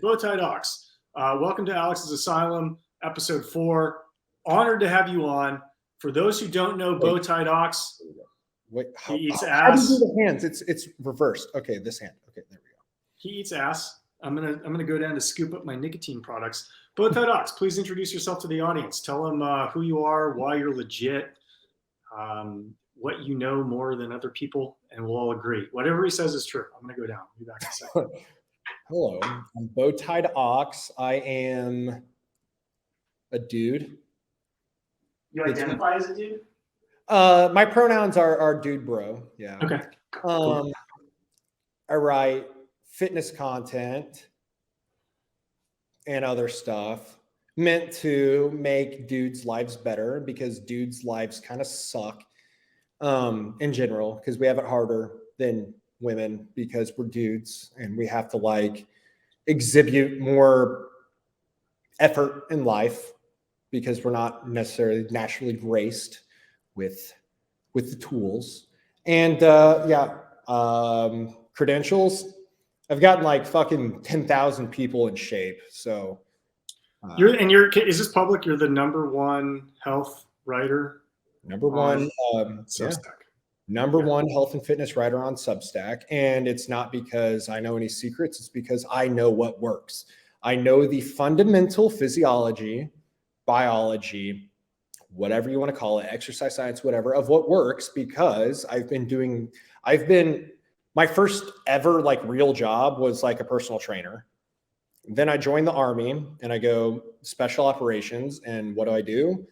BowTiedOx. Welcome to Alex's Asylum, episode 4. Honored to have you on. For those who don't know BowTiedOx, he eats ass. How do you do the hands? It's reversed. Okay, this hand. Okay, there we go. He eats ass. I'm gonna go down to scoop up my nicotine products. BowTiedOx, please introduce yourself to the audience. Tell them who you are, why you're legit, what you know more than other people, and we'll all agree. Whatever he says is true. I'm gonna go down. I'll be back in a second. Hello, I'm BowTiedOx. I am a dude. You identify as a dude? My pronouns are dude, bro. Yeah. Okay. Cool. I write fitness content and other stuff meant to make dudes' lives better, because dudes' lives kind of suck in general, because we have it harder than women because we're dudes and we have to like exhibit more effort in life because we're not necessarily naturally graced with the tools. And credentials, I've gotten like fucking 10,000 people in shape. So is this public? You're the #1 health writer. #1 Substack. #1 health and fitness writer on Substack. And it's not because I know any secrets. It's because I know what works. I know the fundamental physiology, biology, whatever you want to call it, exercise science, whatever, of what works, because my first ever like real job was like a personal trainer. Then I joined the Army and I go special operations. And what do?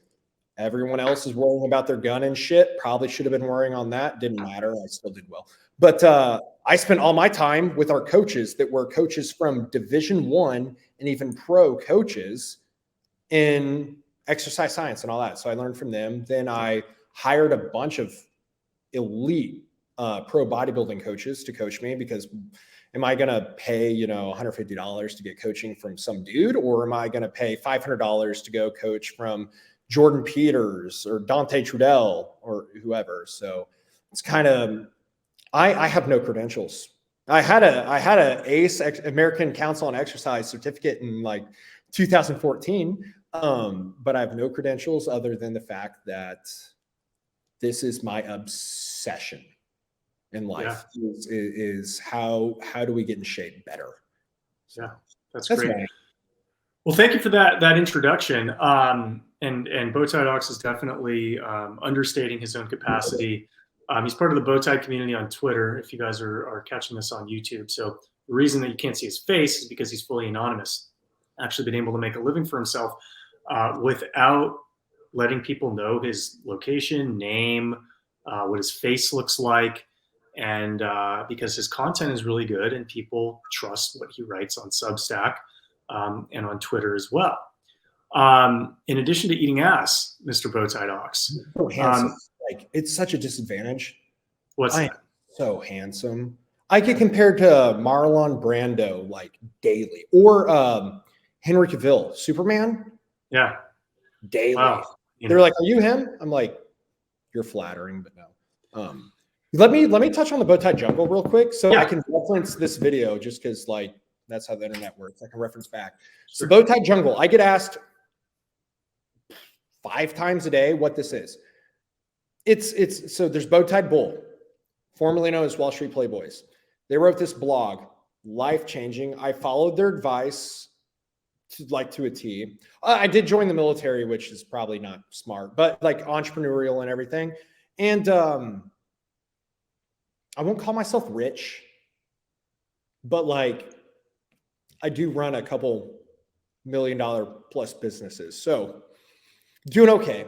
Everyone else is worrying about their gun and shit. Probably should have been worrying on that. Didn't matter. I still did well. But I spent all my time with our coaches that were coaches from Division I and even pro coaches in exercise science and all that. So I learned from them. Then I hired a bunch of elite pro bodybuilding coaches to coach me, because am I going to pay, $150 to get coaching from some dude, or am I going to pay $500 to go coach from Jordan Peters or Dante Trudell or whoever? So it's kind of, I have no credentials. I had a ACE, American Council on Exercise certificate in like 2014. But I have no credentials other than the fact that this is my obsession in life. Yeah. Is how do we get in shape better? So yeah, that's great. Right. Well, thank you for that introduction. And BowTiedOx is definitely understating his own capacity. He's part of the BowTied community on Twitter, if you guys are catching this on YouTube. So the reason that you can't see his face is because he's fully anonymous. Actually been able to make a living for himself without letting people know his location, name, what his face looks like. And because his content is really good and people trust what he writes on Substack and on Twitter as well. In addition to eating ass, Mr. BowTiedOx. So handsome. Like, it's such a disadvantage. What's that? So handsome. I get compared to Marlon Brando like daily, or Henry Cavill, Superman. Yeah. Daily. Wow. They're like, are you him? I'm like, you're flattering, but no. Let me touch on the BowTied Jungle real quick. So yeah. I can reference this video just because like that's how the internet works. I can reference back. Sure. So BowTied Jungle, I get asked 5 times a day what this is. So there's BowTied Bull, formerly known as Wall Street Playboys. They wrote this blog, life-changing. I followed their advice to a T. I did join the military, which is probably not smart, but like entrepreneurial and everything. And I won't call myself rich, but like I do run a couple $1 million plus businesses. So doing okay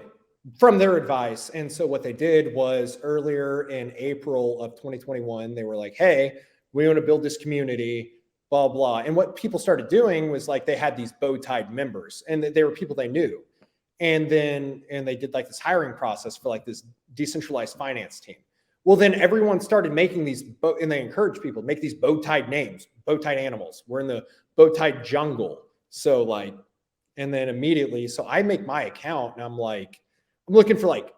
from their advice. And so what they did was earlier in April of 2021, they were like, hey, we want to build this community, blah, blah. And what people started doing was like, they had these BowTied members and they were people they knew. And they did like this hiring process for like this decentralized finance team. Well, then everyone started making these, and they encouraged people to make these BowTied names, BowTied animals. We're in the BowTied jungle. So like, and then immediately, so I make my account and I'm like, I'm looking for like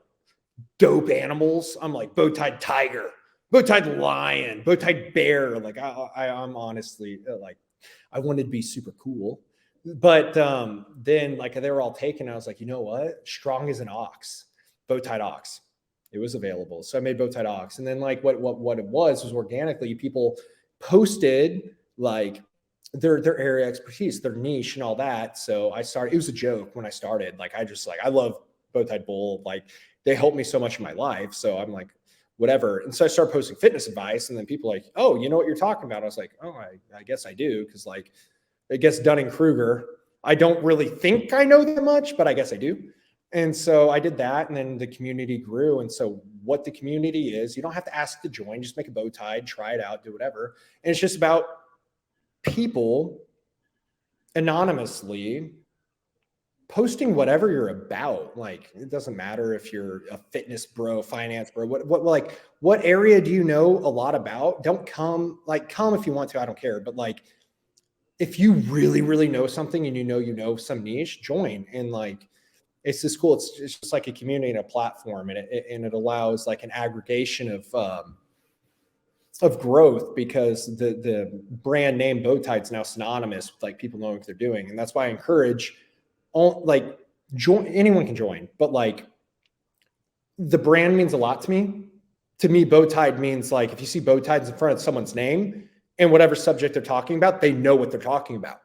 dope animals. I'm like BowTied tiger, BowTied lion, BowTied bear. Like I'm honestly like, I wanted to be super cool. But then like they were all taken. I was like, you know what? Strong as an ox, BowTiedOx. It was available. So I made BowTiedOx. And then like what it was organically people posted like their area expertise, their niche and all that. So I started, it was a joke when I started. Like I love Bowtied Bull. Like they helped me so much in my life. So I'm like, whatever. And so I started posting fitness advice, and then people like, oh, you know what you're talking about? I was like, oh, I guess I do. Cause like, I guess Dunning-Kruger, I don't really think I know that much, but I guess I do. And so I did that, and then the community grew. And so what the community is, you don't have to ask to join, just make a bow tie, try it out, do whatever. And it's just about people anonymously posting whatever you're about. Like, it doesn't matter if you're a fitness bro, finance bro, what area do you know a lot about? Don't come if you want to, I don't care. But like, if you really, really know something and you know some niche, join. And like, it's just cool. It's just like a community and a platform, and it allows like an aggregation of growth, because the brand name Bowtie is now synonymous with like people knowing what they're doing. And that's why I encourage join. Anyone can join, but like the brand means a lot to me. To me, Bowtie means like, if you see Bowties in front of someone's name and whatever subject they're talking about, they know what they're talking about.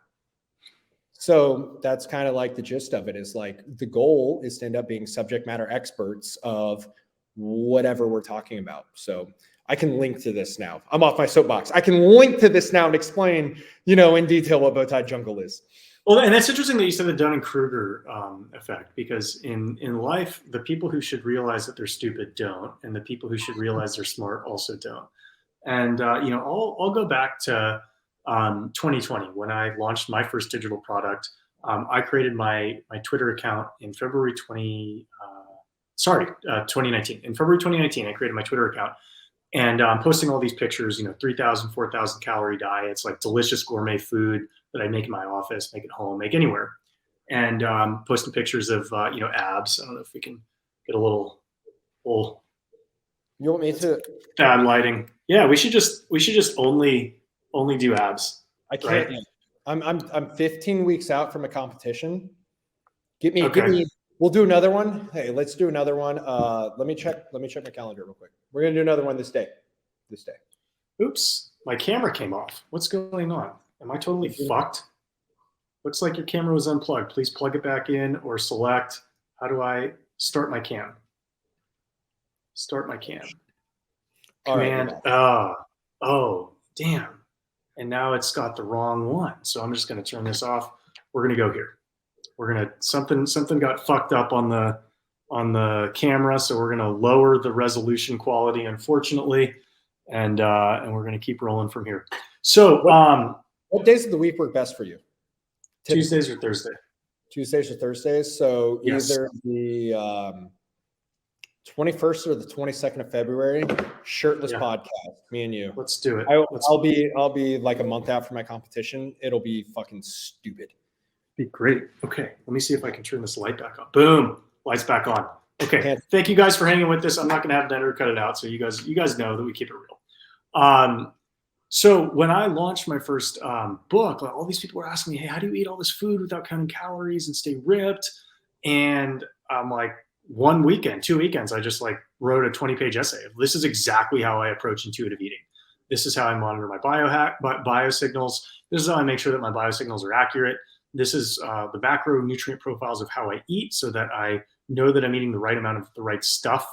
So that's kind of like the gist of it, is like the goal is to end up being subject matter experts of whatever we're talking about. So I can link to this now. I'm off my soapbox. I can link to this now and explain, in detail what Bowtie Jungle is. Well, and that's interesting that you said the Dunning-Kruger effect, because in life, the people who should realize that they're stupid don't, and the people who should realize they're smart also don't. And I'll go back to 2020 when I launched my first digital product. I created my Twitter account in February 2019. In February 2019, I created my Twitter account, and I'm posting all these pictures, 3,000, 4,000 calorie diets, like delicious gourmet food that I make in my office, make at home, make anywhere, and posting pictures of abs. I don't know if we can get a little. You want me to? Bad lighting. Yeah, we should just only do abs. I can't. Right? I'm 15 weeks out from a competition. Give me. We'll do another one. Hey, let's do another one. Let me check my calendar real quick. We're gonna do another one this day. Oops, my camera came off. What's going on? Am I totally fucked? Looks like your camera was unplugged. Please plug it back in or select. How do I start my cam? Start my cam. Command. Right, oh, damn. And now it's got the wrong one. So I'm just going to turn this off. We're going to go here. We're going to, something got fucked up on the camera. So we're going to lower the resolution quality, unfortunately. And we're going to keep rolling from here. So, what days of the week work best for you? Tuesdays or Thursday? Tuesdays or Thursdays. So yes. Either the 21st or the 22nd of February, shirtless podcast, me and you. Let's do it. I'll be like a month out from my competition. It'll be fucking stupid. Be great. Okay, let me see if I can turn this light back on. Boom, lights back on. Okay, thank you guys for hanging with this. I'm not going to have Denver cut it out, so you guys know that we keep it real. So when I launched my first book, like, all these people were asking me, hey, how do you eat all this food without counting calories and stay ripped? And I'm like, 2 weekends, I just like wrote a 20-page essay. This is exactly how I approach intuitive eating. This is how I monitor my biosignals. This is how I make sure that my biosignals are accurate. This is the macronutrient profiles of how I eat, so that I know that I'm eating the right amount of the right stuff.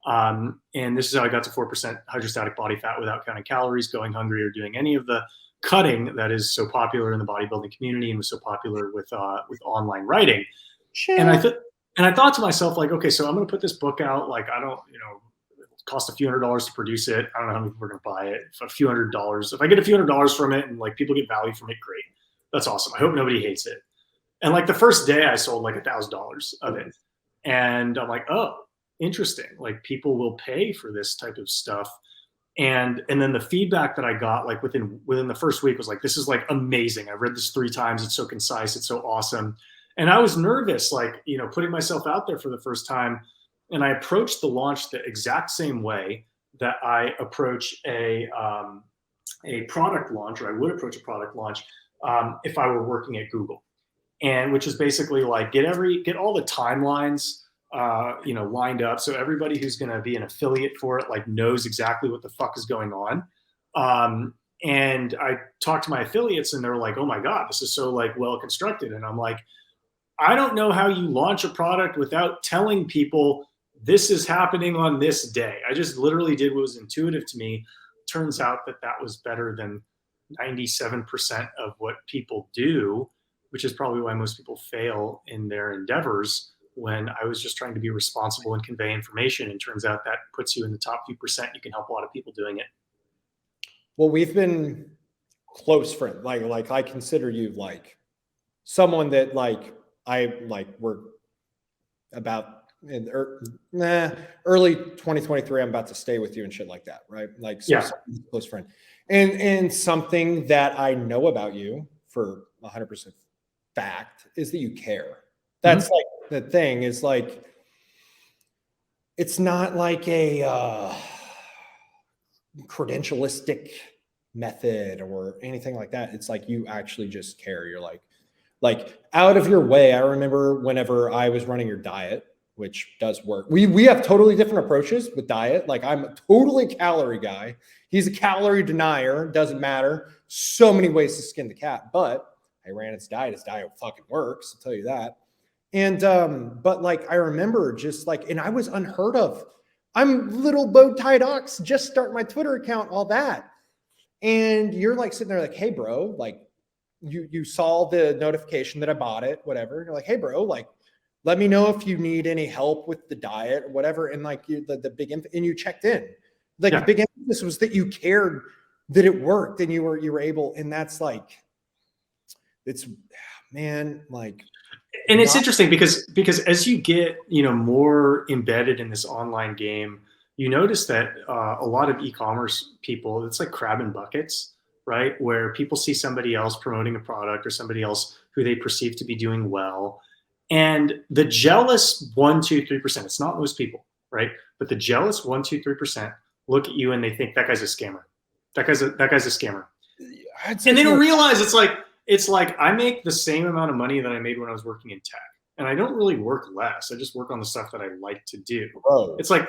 And this is how I got to 4% hydrostatic body fat without counting calories, going hungry, or doing any of the cutting that is so popular in the bodybuilding community and was so popular with online writing. Sure. And I thought to myself, like, okay, so I'm going to put this book out. Like, I don't, it cost a few $100s to produce it. I don't know how many people are going to buy it. A few $100s. If I get a few $100s from it and like people get value from it, great. That's awesome. I hope nobody hates it. And like the first day I sold like $1,000 of it. And I'm like, oh, interesting. Like, people will pay for this type of stuff. And then the feedback that I got like within the first week was like, this is like amazing. I've read this 3 times. It's so concise. It's so awesome. And I was nervous, like, putting myself out there for the first time. And I approached the launch the exact same way that I approach a product launch, or I would approach a product launch. if I were working at Google, and which is basically like get all the timelines lined up, so everybody who's going to be an affiliate for it like knows exactly what the fuck is going on. And I talked to my affiliates, and they're like, "Oh my god, this is so like well constructed." And I'm like, I don't know how you launch a product without telling people this is happening on this day. I just literally did what was intuitive to me. Turns out that that was better than 97% of what people do, which is probably why most people fail in their endeavors, when I was just trying to be responsible and convey information. And turns out that puts you in the top few percent. You can help a lot of people doing it. Well, we've been close friends. Like I consider you like someone that we're about in early 2023. I'm about to stay with you and shit like that, right? Like, so Yeah. close friend. And something that I know about you for 100% fact is that you care. That's like the thing is like, it's not like a credentialistic method or anything like that. It's like you actually just care. You're like out of your way. I remember whenever I was running your diet, which does work. We have totally different approaches with diet. Like I'm a totally calorie guy. He's a calorie denier. Doesn't matter. So many ways to skin the cat, but I ran his diet. His diet fucking works. I'll tell you that. And, but like, I remember just like, and I was unheard of. I'm little BowTiedOx, just start my Twitter account, all that. And you're like sitting there like, hey bro, like you saw the notification that I bought it, whatever. And you're like, hey bro, like, let me know if you need any help with the diet or whatever. And like the big, and you checked in. Like the big emphasis was that you cared that it worked and you were able, and that's like, it's, man, like. And it's interesting because as you get more embedded in this online game, you notice that a lot of e-commerce people, it's like crab in buckets, right? Where people see somebody else promoting a product or somebody else who they perceive to be doing well, and the jealous 1, 2, 3%. It's not most people, right? But the jealous 1, 2, 3% look at you and they think that guy's a scammer. That guy's a scammer, and they don't realize it's like I make the same amount of money that I made when I was working in tech, and I don't really work less. I just work on the stuff that I like to do. Oh. It's like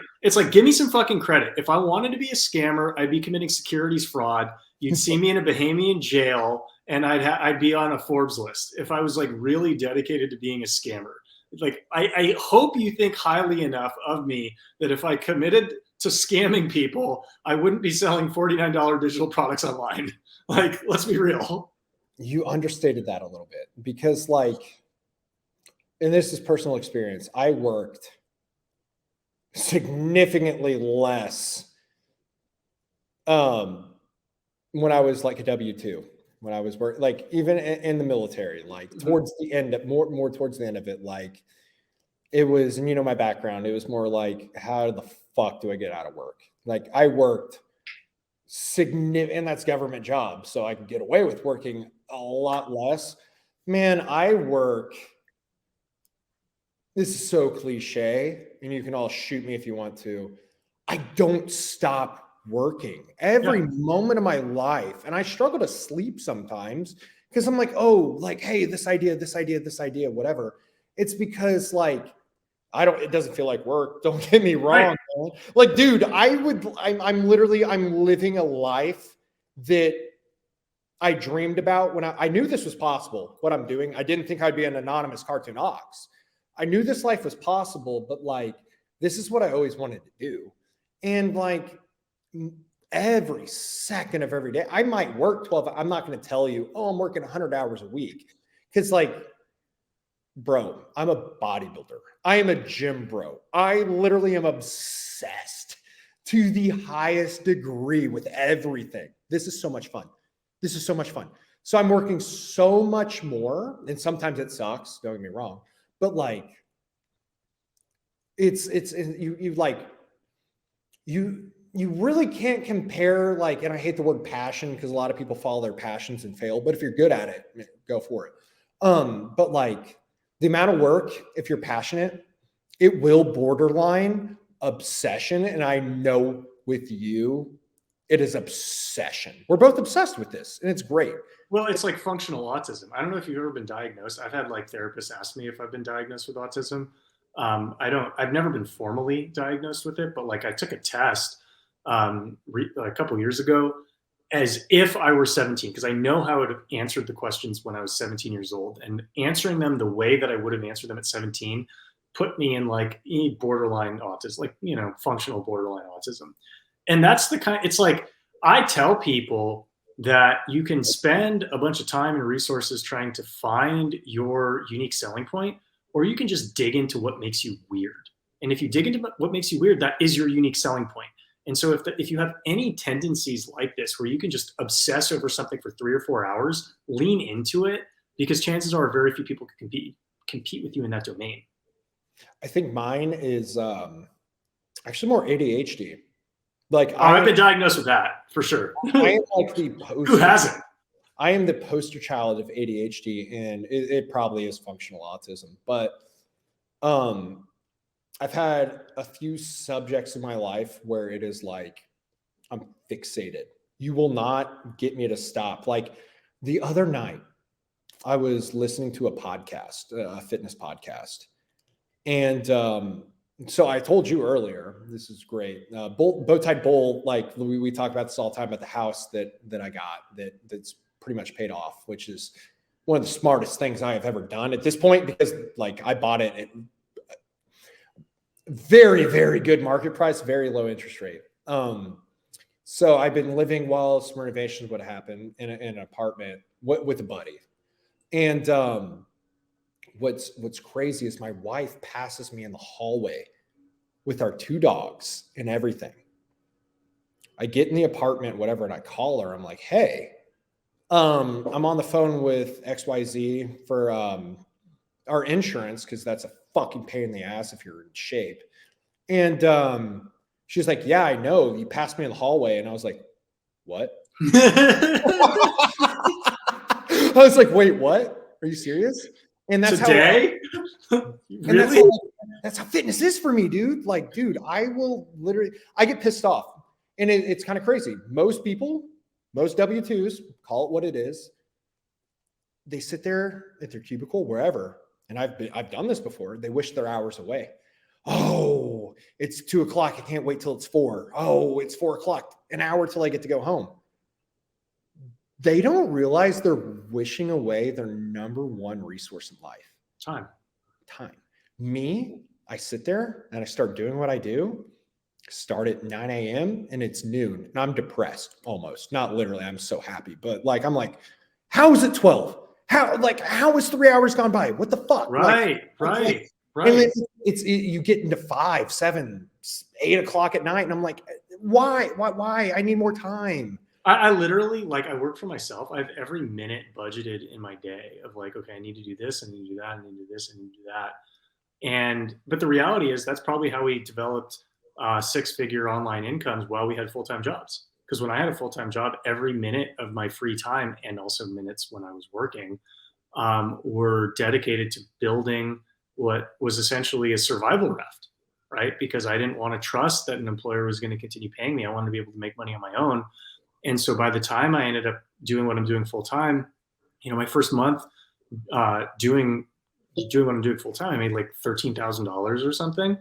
give me some fucking credit. If I wanted to be a scammer, I'd be committing securities fraud. You'd see me in a Bahamian jail, and I'd be on a Forbes list if I was like really dedicated to being a scammer. Like I hope you think highly enough of me that if I committed to scamming people, I wouldn't be selling $49 digital products online. Like, let's be real. You understated that a little bit because like, and this is personal experience. I worked significantly less when I was like a W-2, when I was working, like even in the military, like towards the end of more towards the end of it, like it was, and my background, it was more like, how the fuck do I get out of work? Like I worked significant, and that's government job. So I can get away with working a lot less. Man, I work, this is so cliche, and you can all shoot me if you want to. I don't stop working every moment of my life. And I struggle to sleep sometimes because I'm like, oh, like, hey, this idea, whatever. It's because like, it doesn't feel like work. Don't get me wrong. Man. Like, dude, I'm living a life that I dreamed about when I knew this was possible, what I'm doing. I didn't think I'd be an anonymous cartoon ox. I knew this life was possible, but like, this is what I always wanted to do. And like every second of every day, I might work 12. I'm not going to tell you, oh, I'm working 100 hours a week. Cause like, bro, I'm a bodybuilder. I am a gym bro. I literally am obsessed to the highest degree with everything. This is so much fun. So I'm working so much more, and sometimes it sucks, don't get me wrong, but like you really can't compare, like, and I hate the word passion because a lot of people follow their passions and fail, but if you're good at it, go for it. But like the amount of work, if you're passionate, it will borderline obsession. And I know with you, It is obsession. We're both obsessed with this, and it's great. Well, it's like functional autism. I don't know if you've ever been diagnosed. I've had like therapists ask me if I've been diagnosed with autism. I've never been formally diagnosed with it, but like I took a test a couple years ago as if I were 17, because I know how I would have answered the questions when I was 17 years old, and answering them the way that I would have answered them at 17 put me in like borderline autism, like, you know, functional borderline autism. And that's the kind, it's like, I tell people that you can spend a bunch of time and resources trying to find your unique selling point, or you can just dig into what makes you weird. And if you dig into what makes you weird, that is your unique selling point. And so if you have any tendencies like this, where you can just obsess over something for 3 or 4 hours, lean into it, because chances are very few people can compete with you in that domain. I think mine is actually more ADHD. Like I've been diagnosed with that for sure. I am like the poster. Who hasn't? I am the poster child of ADHD, and it probably is functional autism. But I've had a few subjects in my life where it is like I'm fixated. You will not get me to stop. Like the other night, I was listening to a podcast, a fitness podcast, and so I told you earlier, this is great. BowTied Bowl, like we talk about this all the time at the house that I got that's pretty much paid off, which is one of the smartest things I have ever done at this point, because like I bought it at very, very good market price, very low interest rate. So I've been living while some renovations would happen in an apartment with a buddy. And what's crazy is my wife passes me in the hallway with our 2 dogs and everything. I get in the apartment, whatever, and I call her. I'm like, hey, I'm on the phone with XYZ for our insurance, because that's a fucking pain in the ass if you're in shape. And she's like, yeah, I know. You passed me in the hallway. And I was like, what? I was like, wait, what? Are you serious? And that's today? Really? That's how fitness is for me, dude. Like, dude, I will literally, I get pissed off. And it's kind of crazy. Most people, most W-2s, call it what it is, they sit there at their cubicle, wherever. And I've done this before. They wish their hours away. Oh, it's 2 o'clock. I can't wait till it's 4. Oh, it's 4 o'clock. An hour till I get to go home. They don't realize they're wishing away their number one resource in life. Time. Me, I sit there and I start doing what I do. Start at 9 a.m. and it's noon. And I'm depressed almost. Not literally. I'm so happy. But like, I'm like, how is it 12? How is 3 hours gone by? What the fuck? Right. And you get into 5, 7, 8 o'clock at night. And I'm like, why? I need more time. I literally, like, I work for myself. I have every minute budgeted in my day of like, okay, I need to do this, I need to do that, I need to do this, I need to do that. But the reality is that's probably how we developed 6-figure online incomes while we had full-time jobs. Because when I had a full-time job, every minute of my free time, and also minutes when I was working, were dedicated to building what was essentially a survival raft, right? Because I didn't want to trust that an employer was going to continue paying me. I wanted to be able to make money on my own. And so by the time I ended up doing what I'm doing full time, you know, my first month doing what I'm doing full time, I made like $13,000 or something,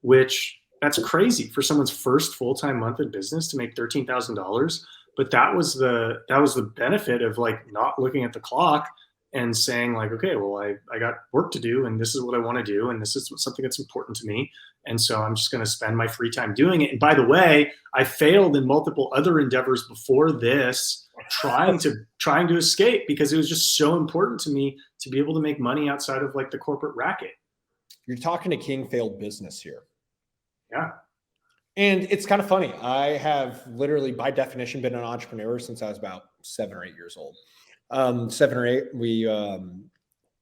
which that's crazy for someone's first full-time month in business to make $13,000. But that was the benefit of like not looking at the clock and saying like, okay, well, I got work to do, and this is what I want to do, and this is something that's important to me. And so I'm just going to spend my free time doing it. And by the way, I failed in multiple other endeavors before this, trying to escape, because it was just so important to me to be able to make money outside of like the corporate racket. You're talking to King failed business here. Yeah. And it's kind of funny. I have literally, by definition, been an entrepreneur since I was about 7 or 8 years old. 7 or 8,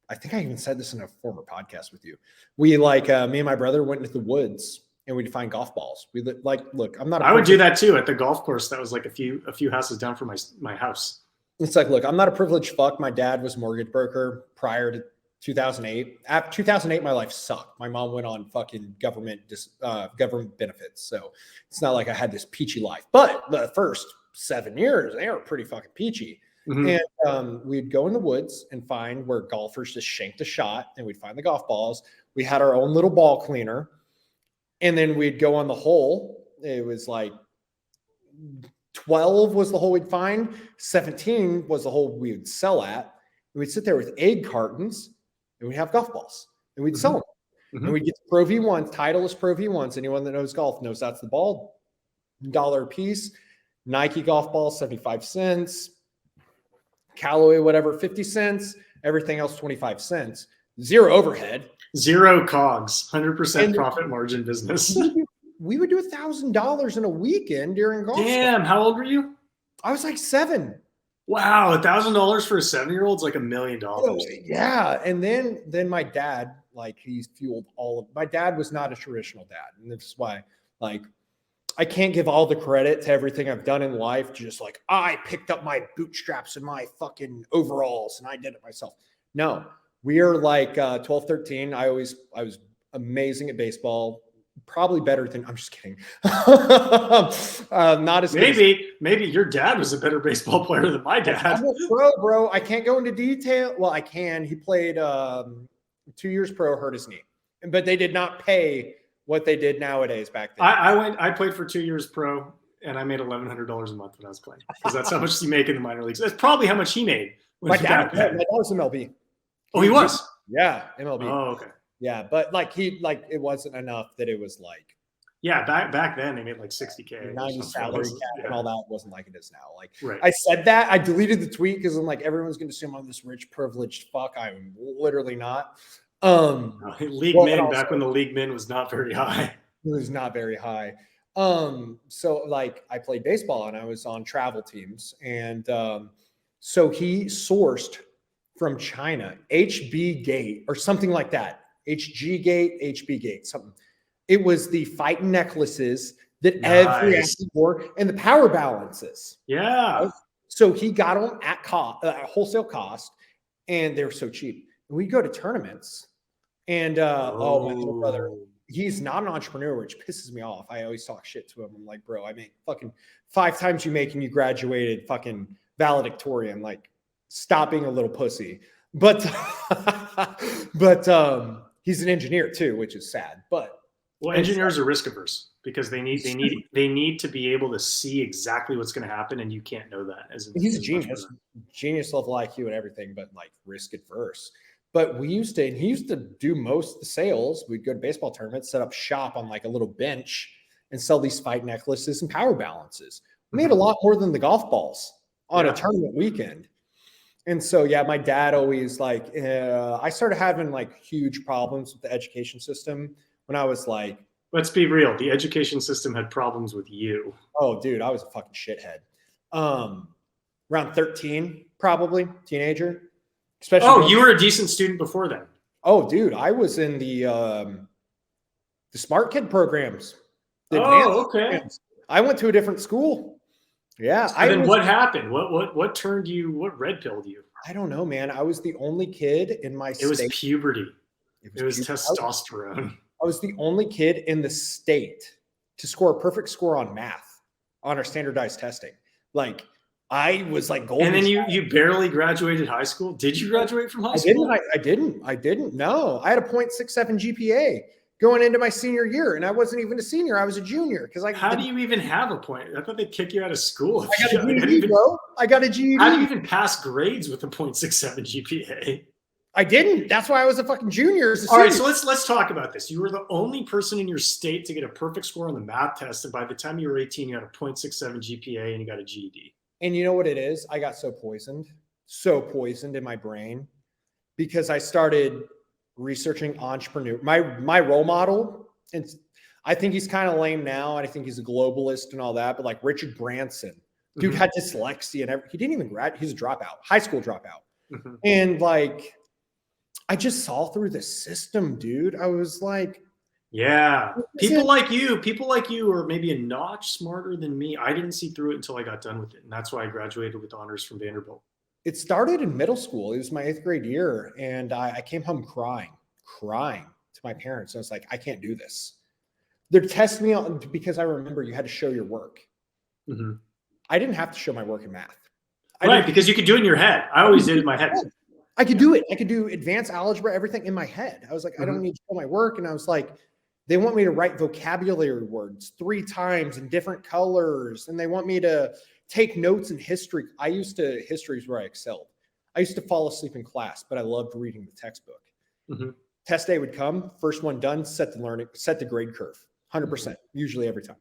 I think I even said this in a former podcast with you. We me and my brother went into the woods and we'd find golf balls. Look, I'm not. I would do that too at the golf course. That was like a few houses down from my house. It's like, look, I'm not a privileged fuck. My dad was a mortgage broker prior to 2008. After 2008, my life sucked. My mom went on fucking government benefits. So it's not like I had this peachy life. But the first 7 years, they were pretty fucking peachy. Mhm. And we'd go in the woods and find where golfers just shanked a shot, and we'd find the golf balls. We had our own little ball cleaner. And then we'd go on the hole. It was like 12 was the hole we'd find. 17 was the hole we would sell at. And we'd sit there with egg cartons, and we'd have golf balls, and we'd sell them. And we'd get the Pro V1s, Titleist Pro V1s. Anyone that knows golf knows that's the ball, $1 a piece. Nike golf balls, 75 cents. Callaway, whatever, 50 cents. Everything else, 25 cents. Zero overhead. Zero cogs, 100% profit margin business. We would do $1,000 in a weekend during golf. Damn, how old were you? I was like 7. Wow, $1,000 for a 7-year-old is like $1 million. Yeah, and then my dad, like, he's fueled all of. My dad was not a traditional dad, and this is why, like, I can't give all the credit to everything I've done in life. Just like I picked up my bootstraps and my fucking overalls and I did it myself. No, we are like 12, 13. I was amazing at baseball. Probably better than, I'm just kidding. Not as maybe your dad was a better baseball player than my dad. Bro, I can't go into detail. Well, I can. He played 2 years pro, hurt his knee, but they did not pay what they did nowadays back then. I played for 2 years pro, and I made $1,100 a month when I was playing, because that's how much you make in the minor leagues. That's probably how much he made. My dad was MLB. Oh, he was? Yeah, MLB. Oh, okay. Yeah, but like it wasn't enough that it was like. Yeah, back then they made like $60K. 90 salary cap and all that wasn't like it is now. Like, right. I said that, I deleted the tweet because I'm like, everyone's going to assume I'm this rich, privileged fuck. I'm literally not. League min, back when the league min was not very high. It was not very high. So like I played baseball and I was on travel teams, and so he sourced from China HB Gate or something like that. HG Gate, HB Gate, something. It was the fight necklaces that every athlete wore and the power balances. Yeah. Right? So he got them at wholesale cost, and they were so cheap. And we'd go to tournaments, and my little brother, he's not an entrepreneur, which pisses me off. I always talk shit to him. I'm like, bro, I make fucking 5 times you make and you graduated fucking valedictorian. Like, stop being a little pussy. But he's an engineer too, which is sad. But engineers are risk averse because they need to be able to see exactly what's going to happen, and you can't know that. He's a genius level IQ and everything, but like risk adverse. But he used to do most of the sales. We'd go to baseball tournaments, set up shop on like a little bench, and sell these fight necklaces and power balances. We made a lot more than the golf balls on a tournament weekend. And so, yeah, my dad always like, I started having like huge problems with the education system when I was like, let's be real. The education system had problems with you. Oh, dude, I was a fucking shithead. Around 13, probably teenager. Especially you were a decent student before then. Oh, dude, I was in the smart kid programs. Okay. I went to a different school. Yeah. And then what happened? What turned you? What red pilled you? I don't know, man. I was the only kid in my state. It was puberty. It was testosterone. I was the only kid in the state to score a perfect score on math on our standardized testing. Like, I was like golden. And then you barely graduated high school. Did you graduate from high school? I didn't. No, I had a 0.67 GPA going into my senior year, and I wasn't even a senior. I was a junior. How do you even have a point? I thought they'd kick you out of school. I got a GED, bro. I got a GED. How do you even pass grades with a 0.67 GPA? I didn't. That's why I was a fucking junior. All right, so let's talk about this. You were the only person in your state to get a perfect score on the math test, and by the time you were 18, you had a 0.67 GPA and you got a GED. And you know what it is? I got so poisoned in my brain because I started researching entrepreneur. My role model, and I think he's kind of lame now, and I think he's a globalist and all that, but like Richard Branson, dude had dyslexia and he didn't even graduate. He's a dropout, high school dropout. And like, I just saw through the system, dude. I was like, yeah, people like you are maybe a notch smarter than me. I didn't see through it until I got done with it. And that's why I graduated with honors from Vanderbilt. It started in middle school. It was my 8th grade year. And I came home crying to my parents. I was like, I can't do this. They're testing me on because I remember you had to show your work. Mm-hmm. I didn't have to show my work in math. Right, because you could do it in your head. I always did it in my head. I could do it. I could do advanced algebra, everything in my head. I was like, I don't Mm-hmm. need to show my work. And I was like, they want me to write vocabulary words 3 times in different colors. And they want me to take notes in history. History is where I excelled. I used to fall asleep in class, but I loved reading the textbook. Mm-hmm. Test day would come, first one done, set the grade curve, 100%, usually every time.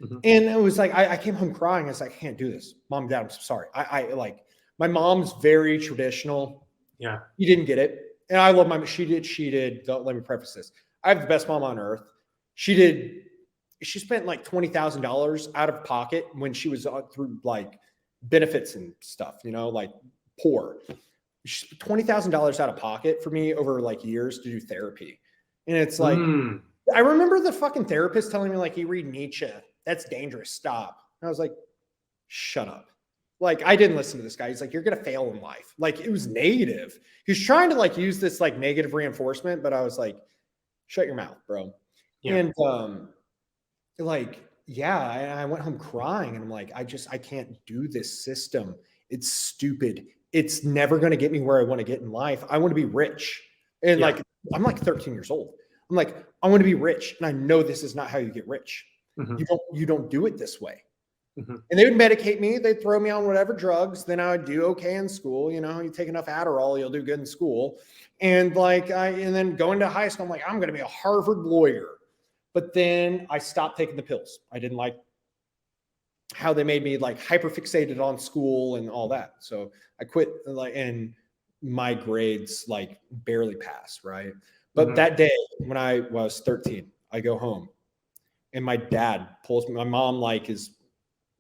Mm-hmm. And it was like, I came home crying. I was like, I can't do this. Mom and Dad, I'm so sorry. I like, my mom's very traditional. Yeah. You didn't get it. And I love she did. Let me preface this. I have the best mom on earth. She spent like $20,000 out of pocket when she was through like benefits and stuff, like poor. She spent $20,000 out of pocket for me over like years to do therapy. And it's like, I remember the fucking therapist telling me like, you read Nietzsche, that's dangerous. Stop. And I was like, shut up. Like, I didn't listen to this guy. He's like, you're going to fail in life. Like, it was negative. He was trying to like use this like negative reinforcement, but I was like, shut your mouth, bro. Yeah. And I went home crying and I'm like, I can't do this system. It's stupid. It's never going to get me where I want to get in life. I want to be rich. And like, I'm like 13 years old. I'm like, I want to be rich. And I know this is not how you get rich. Mm-hmm. You don't do it this way. Mm-hmm. And they would medicate me. They'd throw me on whatever drugs. Then I would do okay in school. You take enough Adderall, you'll do good in school. And and then going to high school, I'm like, I'm going to be a Harvard lawyer. But then I stopped taking the pills. I didn't like how they made me like hyper fixated on school and all that. So I quit, and my grades like barely passed. Right. But that day when I was 13, I go home and my dad pulls me. My mom is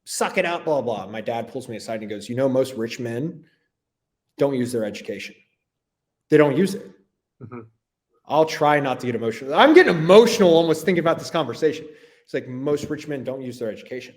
suck it out, blah, blah. My dad pulls me aside and goes, most rich men don't use their education. They don't use it. Mm-hmm. I'll try not to get emotional. I'm getting emotional almost thinking about this conversation. It's like most rich men don't use their education.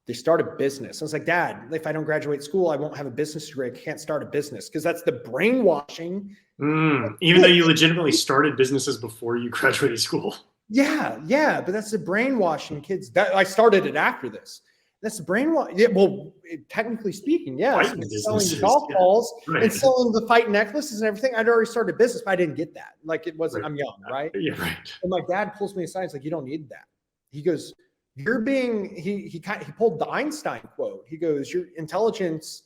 They start a business. I was like, Dad, if I don't graduate school, I won't have a business degree. I can't start a business because that's the brainwashing. Even though you legitimately started businesses before you graduated school. Yeah. But that's the brainwashing kids. I started it after this. That's the brainwash. Yeah, well, technically speaking, yes. Selling the golf balls and selling the fight necklaces and everything. I'd already started a business, but I didn't get that. Like it wasn't, I'm young, right? Yeah, right. And my dad pulls me aside. He's like, you don't need that. He goes, you're being, he pulled the Einstein quote. He goes, your intelligence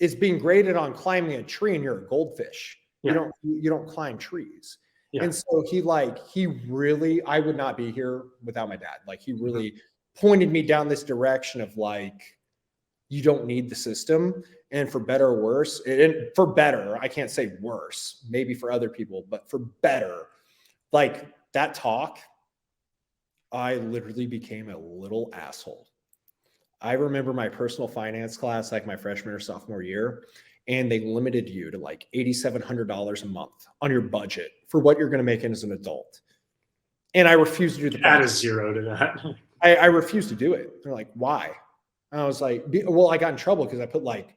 is being graded on climbing a tree and you're a goldfish. Yeah. You don't climb trees. Yeah. And so he really, I would not be here without my dad. Like he really pointed me down this direction of you don't need the system. And for better or worse, and for better, I can't say worse, maybe for other people, but for better, like that talk, I literally became a little asshole. I remember my personal finance class, like my freshman or sophomore year, and they limited you to like $8,700 a month on your budget for what you're going to make as an adult. And I refused to do the add a zero to that. I refused to do it. They're like, why? And I was like, well, I got in trouble because I put like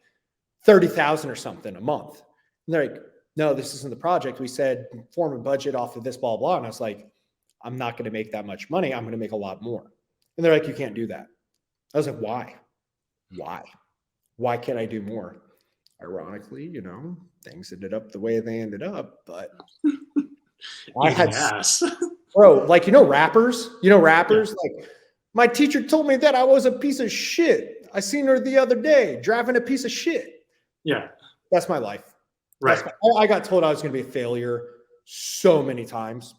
30,000 or something a month. And they're like, no, this isn't the project. We said form a budget off of this, blah, blah. And I was like, I'm not going to make that much money. I'm going to make a lot more. And they're like, you can't do that. I was like, why? Why can't I do more? Ironically, things ended up the way they ended up, but I had, bro, rappers, like my teacher told me that I was a piece of shit. I seen her the other day driving a piece of shit. Yeah. That's my life. Right. I got told I was going to be a failure so many times.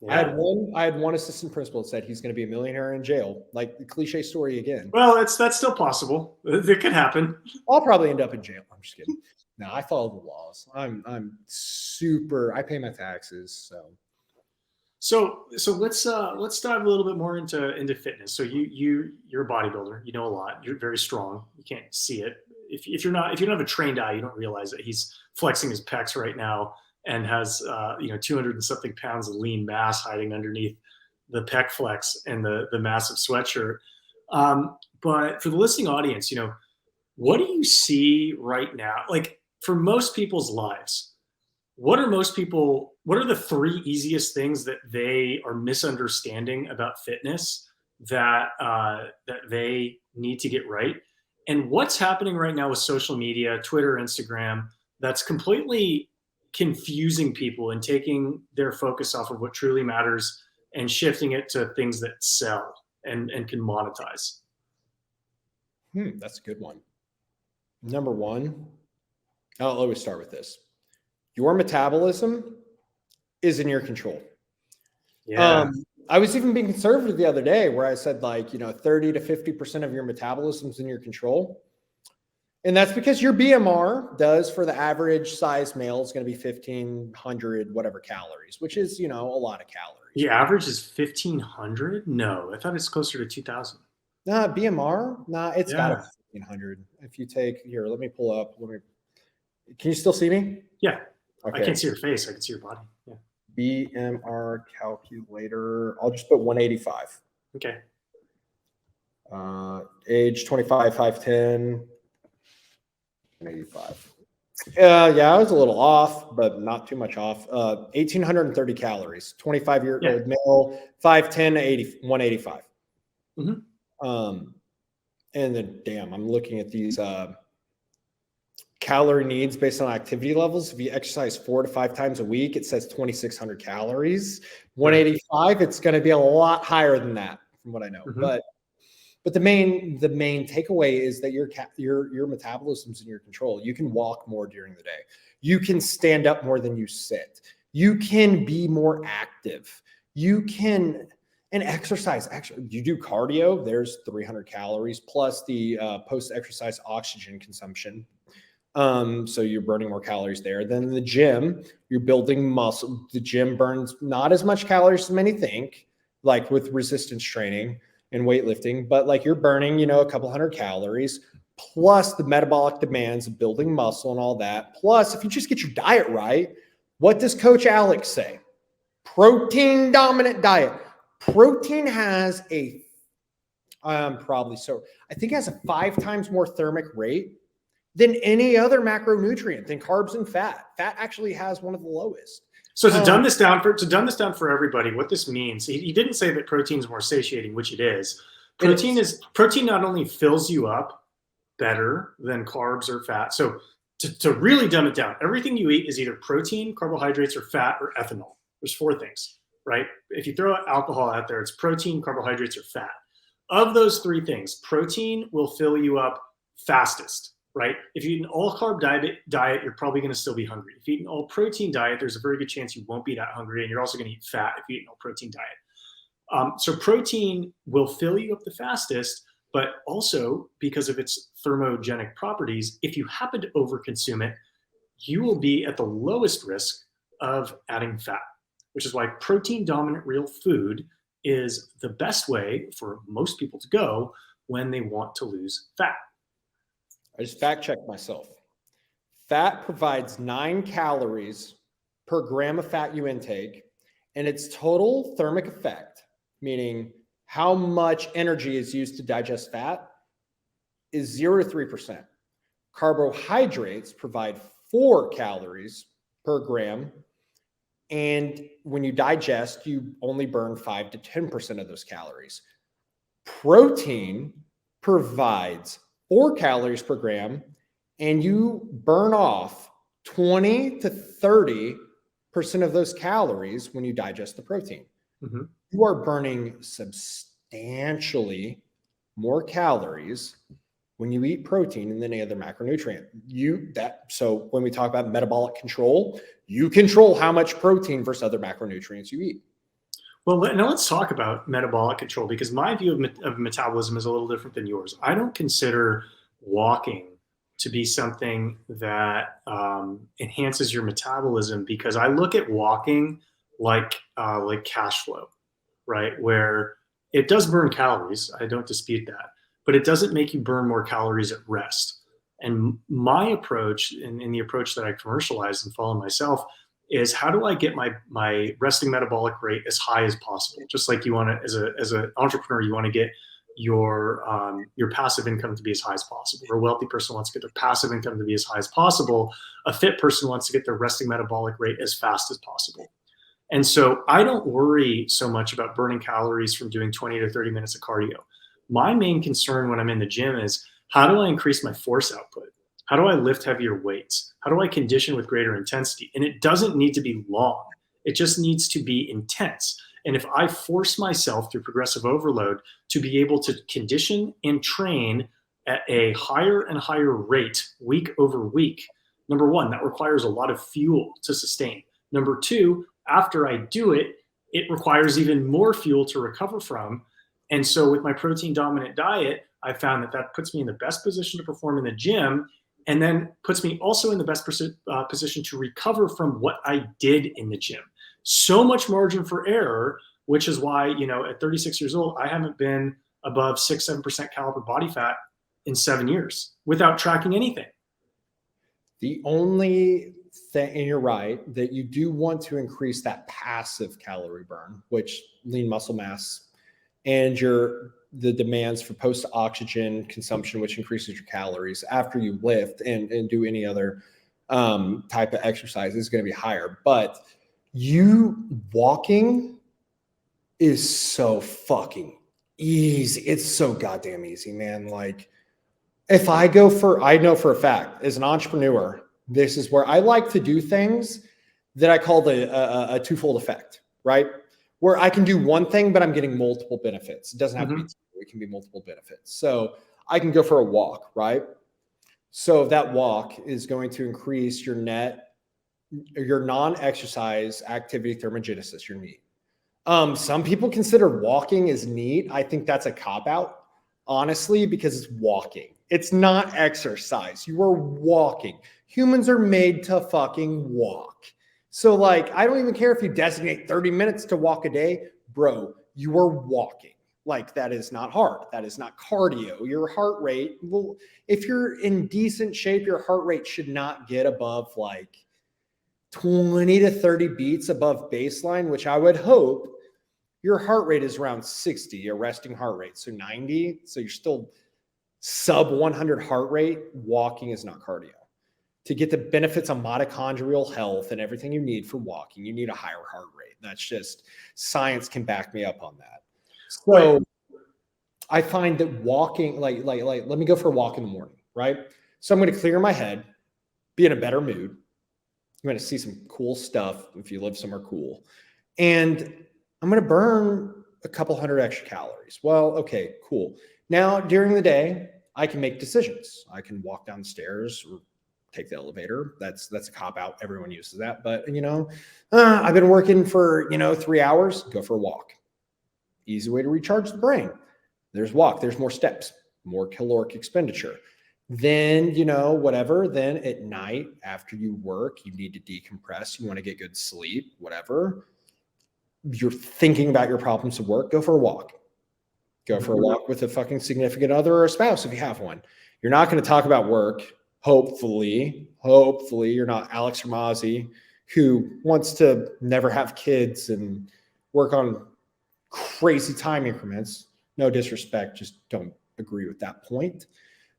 Yeah. I had one assistant principal that said he's going to be a millionaire in jail. Like the cliche story again. Well, that's still possible. It could happen. I'll probably end up in jail. I'm just kidding. No, I follow the laws. I pay my taxes. So let's dive a little bit more into fitness. So you're a bodybuilder. You know a lot. You're very strong. You can't see it. If you don't have a trained eye, you don't realize that he's flexing his pecs right now and has 200 and something pounds of lean mass hiding underneath the pec flex and the massive sweatshirt. But for the listening audience, what do you see right now? Like for most people's lives, what are the three easiest things that they are misunderstanding about fitness that they need to get right? And what's happening right now with social media, Twitter, Instagram, that's completely confusing people and taking their focus off of what truly matters and shifting it to things that sell and can monetize? That's a good one. Number one, I'll always start with this. Your metabolism is in your control. Yeah. I was even being conservative the other day where I said 30 to 50% of your metabolism is in your control. And that's because your BMR does, for the average size male, is going to be 1,500 whatever calories, which is, a lot of calories. The average is 1,500? No, I thought it's closer to 2,000. Nah, BMR? Nah, it's got to be 1,500. If you take, here, let me pull up. Can you still see me? Yeah. Okay. I can't see your face. I can see your body. Yeah. BMR calculator. I'll just put 185. Okay. Age 25, 5'10", 185. Yeah, I was a little off, but not too much off. 1,830 calories. 25-year-old male, 5'10", 185. Mm-hmm. And then, damn, I'm looking at these calorie needs based on activity levels. If you exercise 4 to 5 times a week, it says 2,600 calories. 185, it's going to be a lot higher than that, from what I know. Mm-hmm. But the main takeaway is that your metabolism's in your control. You can walk more during the day. You can stand up more than you sit. You can be more active. You can and exercise. Actually, you do cardio. There's 300 calories plus the post-exercise oxygen consumption. So you're burning more calories there. Then in the gym, you're building muscle. The gym burns not as much calories as many think, like with resistance training and weightlifting, but like you're burning, a couple hundred calories, plus the metabolic demands of building muscle and all that. Plus, if you just get your diet right, what does Coach Alex say? Protein dominant diet. Protein has I think it has a 5 times more thermic rate than any other macronutrient, than carbs and fat. Fat actually has one of the lowest. So to dumb this down for everybody, what this means, he didn't say that protein is more satiating, which it is. Protein not only fills you up better than carbs or fat. So to really dumb it down, everything you eat is either protein, carbohydrates, or fat, or ethanol. There's 4 things, right? If you throw alcohol out there, it's protein, carbohydrates, or fat. Of those 3 things, protein will fill you up fastest, right? If you eat an all-carb diet, you're probably going to still be hungry. If you eat an all-protein diet, there's a very good chance you won't be that hungry, and you're also going to eat fat if you eat an all-protein diet. So protein will fill you up the fastest, but also because of its thermogenic properties, if you happen to overconsume it, you will be at the lowest risk of adding fat, which is why protein-dominant real food is the best way for most people to go when they want to lose fat. I just fact checked myself. Fat provides 9 calories per gram of fat you intake, and its total thermic effect, meaning how much energy is used to digest fat, is 0 to 3%. Carbohydrates provide 4 calories per gram, and when you digest, you only burn 5 to 10% of those calories. Protein provides 4 calories per gram, and you burn off 20 to 30% of those calories when you digest the protein. Mm-hmm. You are burning substantially more calories when you eat protein than any other macronutrient. So when we talk about metabolic control, you control how much protein versus other macronutrients you eat. Well, now let's talk about metabolic control, because my view of metabolism is a little different than yours. I don't consider walking to be something that enhances your metabolism, because I look at walking like cash flow, right? Where it does burn calories. I don't dispute that, but it doesn't make you burn more calories at rest. And my approach, and the approach that I commercialize and follow myself, is how do I get my resting metabolic rate as high as possible? Just like you want to, as an entrepreneur, you want to get your passive income to be as high as possible. Or a wealthy person wants to get their passive income to be as high as possible. A fit person wants to get their resting metabolic rate as fast as possible. And so I don't worry so much about burning calories from doing 20 to 30 minutes of cardio. My main concern when I'm in the gym is, how do I increase my force output? How do I lift heavier weights? How do I condition with greater intensity? And it doesn't need to be long. It just needs to be intense. And if I force myself through progressive overload to be able to condition and train at a higher and higher rate week over week, number one, that requires a lot of fuel to sustain. Number two, after I do it, it requires even more fuel to recover from. And so with my protein dominant diet, I found that puts me in the best position to perform in the gym, and then puts me also in the best position to recover from what I did in the gym. So much margin for error, which is why, at 36 years old, I haven't been above 6-7% caliber body fat in 7 years without tracking anything. The only thing, and you're right, that you do want to increase that passive calorie burn, which lean muscle mass and the demands for post-oxygen consumption, which increases your calories after you lift and do any other type of exercise, is going to be higher. But walking is so fucking easy. It's so goddamn easy, man. Like, if I know for a fact, as an entrepreneur, this is where I like to do things that I call a twofold effect, right? Where I can do one thing, but I'm getting multiple benefits. It doesn't have to be two, it can be multiple benefits. So I can go for a walk, right? So that walk is going to increase your non-exercise activity thermogenesis, your NEAT. Some people consider walking as NEAT. I think that's a cop-out, honestly, because it's walking. It's not exercise. You are walking. Humans are made to fucking walk. So, like, I don't even care if you designate 30 minutes to walk a day, bro, you are walking. Like, that is not hard. That is not cardio. Your heart rate, well, if you're in decent shape, your heart rate should not get above like 20 to 30 beats above baseline, which I would hope your heart rate is around 60, your resting heart rate. So 90. So you're still sub 100 heart rate. Walking is not cardio. To get the benefits of mitochondrial health and everything you need for walking, you need a higher heart rate. That's just, science can back me up on that. So I find that walking, like, let me go for a walk in the morning, right? So I'm going to clear my head, be in a better mood. I'm going to see some cool stuff if you live somewhere cool. And I'm going to burn a couple hundred extra calories. Well, okay, cool. Now, during the day, I can make decisions. I can walk down the stairs or take the elevator. That's a cop out. Everyone uses that. But, I've been working for, 3 hours. Go for a walk. Easy way to recharge the brain. There's walk. There's more steps, more caloric expenditure. Then, whatever. Then at night, after you work, you need to decompress. You want to get good sleep, whatever. You're thinking about your problems at work. Go for a walk. Go for a walk with a fucking significant other or a spouse if you have one. You're not going to talk about work. Hopefully you're not Alex Ramosi, who wants to never have kids and work on crazy time increments. No disrespect, just don't agree with that point.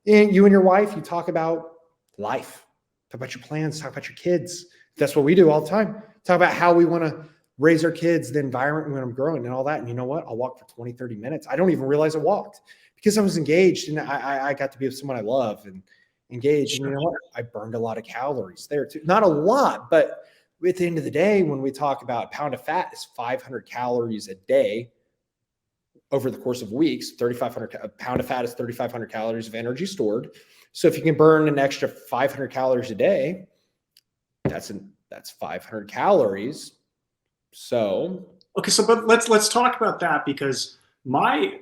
And you and your wife, you talk about life, talk about your plans, talk about your kids. That's what we do all the time. Talk about how we want to raise our kids, the environment when I'm growing and all that. And you know what? I'll walk for 20, 30 minutes. I don't even realize I walked because I was engaged and I got to be with someone I love and engaged. And you know what? I burned a lot of calories there too. Not a lot, but at the end of the day, when we talk about a pound of fat is 500 calories a day over the course of weeks, a pound of fat is 3,500 calories of energy stored. So if you can burn an extra 500 calories a day, that's 500 calories. So okay, but let's talk about that, because my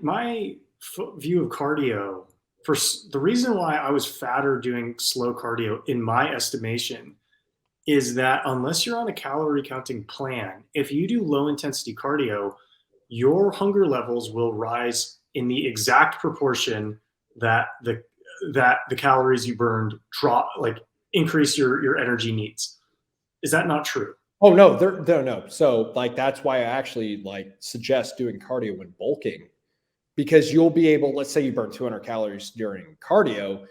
view of cardio, for the reason why I was fatter doing slow cardio, in my estimation, is that unless you're on a calorie counting plan, if you do low intensity cardio, your hunger levels will rise in the exact proportion that the calories you burned increase your energy needs. Is that not true? Oh, no, no. So like, that's why I actually suggest doing cardio when bulking, because you'll be able, let's say you burn 200 calories during cardio,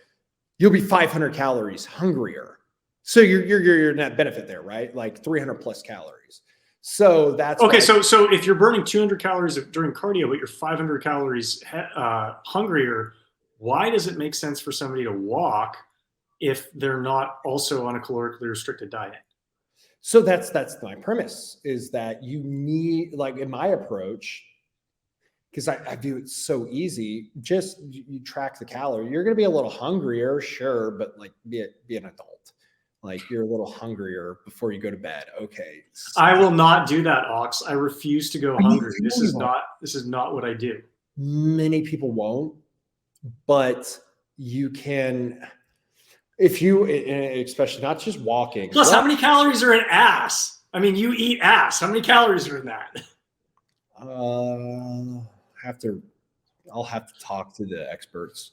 you'll be 500 calories hungrier. So your net benefit there, right? Like 300 plus calories. So that's okay. So if you're burning 200 calories during cardio, but you're 500 calories hungrier, why does it make sense for somebody to walk if they're not also on a calorically restricted diet? So that's my premise, is that you need, like in my approach, because I view it so easy, just you track the calorie. You're going to be a little hungrier, sure, but like be an adult. Like you're a little hungrier before you go to bed. Okay. I will not do that, Ox. I refuse to go hungry. This is not what I do. Many people won't, but you can, if you, especially not just walking. Plus, how many calories are in ass? I mean, you eat ass. How many calories are in that? I'll have to talk to the experts.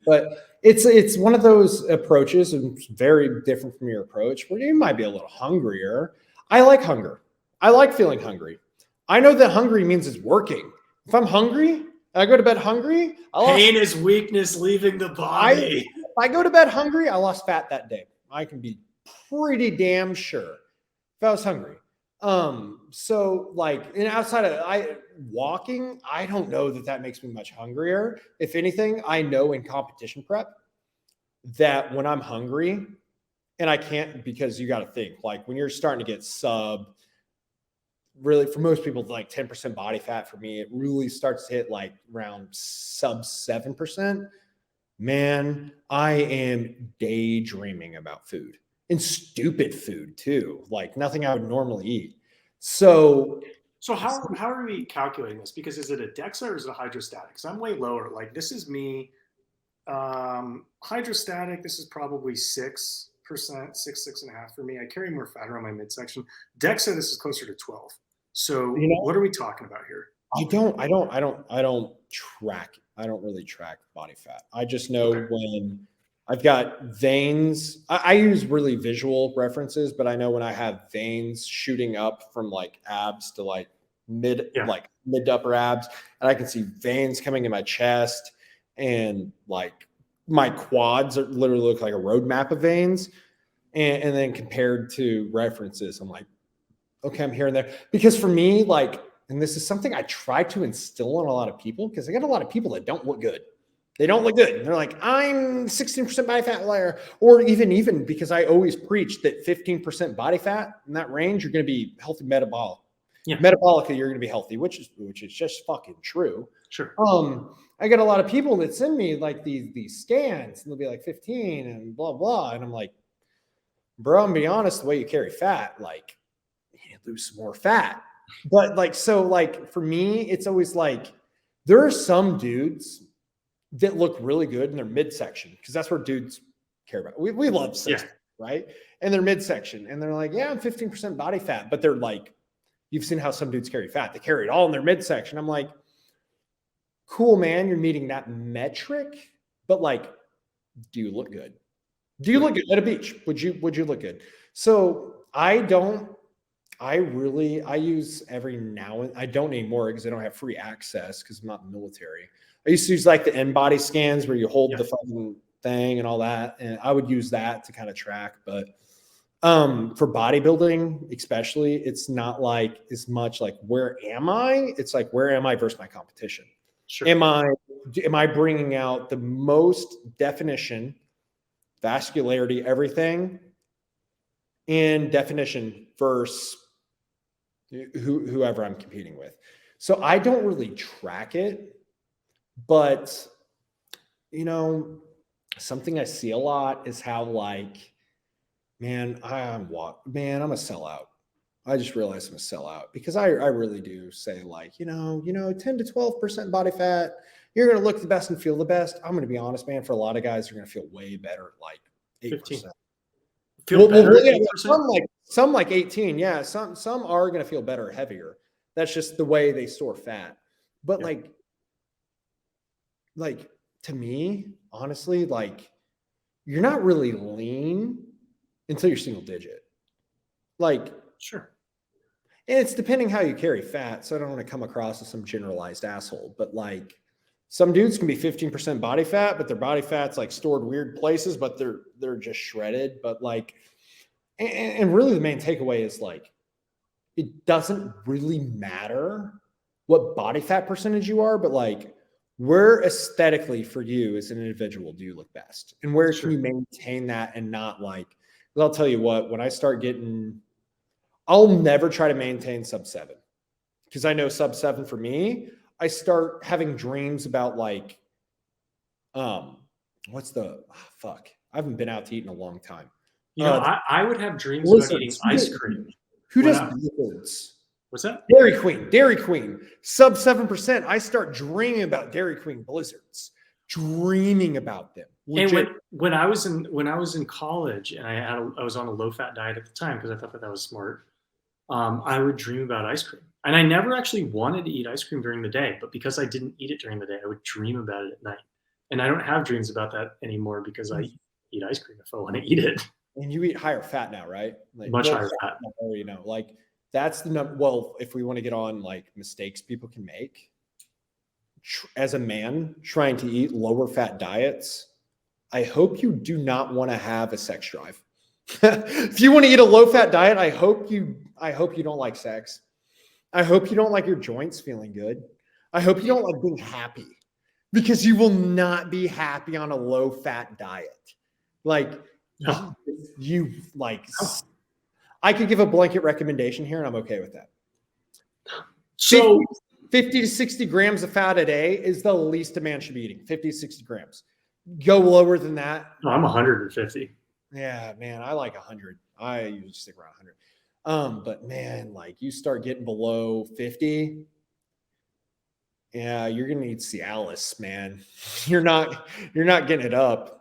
But it's one of those approaches, and it's very different from your approach, where you might be a little hungrier. I like hunger. I like feeling hungry. I know that hungry means it's working. If I'm hungry, I go to bed hungry. Pain is weakness leaving the body. If I go to bed hungry, I lost fat that day. I can be pretty damn sure if I was hungry. So like, and outside of walking, I don't know that makes me much hungrier. If anything, I know in competition prep that when I'm hungry, and I can't, because you got to think, like when you're starting to get really for most people, like 10% body fat, for me, it really starts to hit like around sub 7%. Man, I am daydreaming about food, and stupid food too, like nothing I would normally eat. So how are we calculating this? Because is it a DEXA or is it a hydrostatic? Because I'm way lower. Like this is me. Hydrostatic, this is probably 6%, 6.5 for me. I carry more fat around my midsection. DEXA, this is closer to 12. So what are we talking about here? I don't really track body fat. I just know when I've got veins. I use really visual references, but I know when I have veins shooting up from like abs to like mid to upper abs, and I can see veins coming in my chest, and like my quads literally look like a roadmap of veins. And then compared to references, I'm like, okay, I'm here and there. Because for me, like, and this is something I try to instill in a lot of people, because I got a lot of people that don't look good. They don't look good. They're like, I'm 16% body fat layer, or even because I always preach that 15% body fat in that range, you're going to be healthy metabolic. Yeah. Metabolically, you're going to be healthy, which is just fucking true. Sure. I get a lot of people that send me like these scans, and they'll be like 15 and blah, blah. And I'm like, bro, I'm gonna be honest, the way you carry fat, like you need to lose some more fat. But like, so like for me, it's always like, there are some dudes that look really good in their midsection, because that's where dudes care about. We love sex, right? And their midsection, and they're like, yeah, I'm 15% body fat, but they're like, you've seen how some dudes carry fat. They carry it all in their midsection. I'm like, cool, man, you're meeting that metric, but like, do you look good? Do you look good at a beach? Would you look good? So I use every now and I don't anymore, because I don't have free access because I'm not in the military. I used to use like the in-body scans where you hold the fucking thing and all that. And I would use that to kind of track. But for bodybuilding, especially, it's not like as much like, where am I? It's like, where am I versus my competition? Sure. Am I bringing out the most definition, vascularity, everything in definition versus whoever I'm competing with? So I don't really track it. But, you know, something I see a lot is how like, man, I'm a sellout. I just realized I'm a sellout, because I really do say like, 10 to 12% body fat, you're going to look the best and feel the best. I'm going to be honest, man, for a lot of guys, you're going to feel way better at like 8%. Feel better at 8%? Some like 18. Yeah. Some are going to feel better, heavier. That's just the way they store fat. But like to me, honestly, like you're not really lean until you're single digit. Like, sure. And it's depending how you carry fat. So I don't want to come across as some generalized asshole, but like some dudes can be 15% body fat, but their body fat's like stored weird places, but they're just shredded. But like, and really the main takeaway is like, it doesn't really matter what body fat percentage you are, but like where aesthetically for you as an individual do you look best? And where can you maintain that and not like, well, I'll tell you what, when I start getting, I'll never try to maintain sub 7 because I know sub 7 for me, I start having dreams about like, what's the, fuck, I haven't been out to eat in a long time. You know, I would have dreams about eating ice cream. Who does blizzards? What's that? Dairy Queen, sub 7%. I start dreaming about Dairy Queen blizzards, dreaming about them. Legit. And when I was in college and I was on a low fat diet at the time because I thought that was smart. I would dream about ice cream, and I never actually wanted to eat ice cream during the day, but because I didn't eat it during the day, I would dream about it at night. And I don't have dreams about that anymore because I eat ice cream if I want to eat it. And you eat higher fat now, right? Like much higher fat. You know, like that's the number. Well, if we want to get on like mistakes people can make as a man trying to eat lower fat diets, I hope you do not want to have a sex drive. If you want to eat a low fat diet, I hope you don't like sex. I hope you don't like your joints feeling good. I hope you don't like being happy because you will not be happy on a low fat diet. Like you like, I could give a blanket recommendation here and I'm okay with that. So 50 to 60 grams of fat a day is the least a man should be eating. 50 to 60 grams. Go lower than that. No, I'm 150. Yeah, man, I like 100. I usually stick around 100. But man, like you start getting below 50, yeah, you're gonna need Cialis, man. You're not getting it up.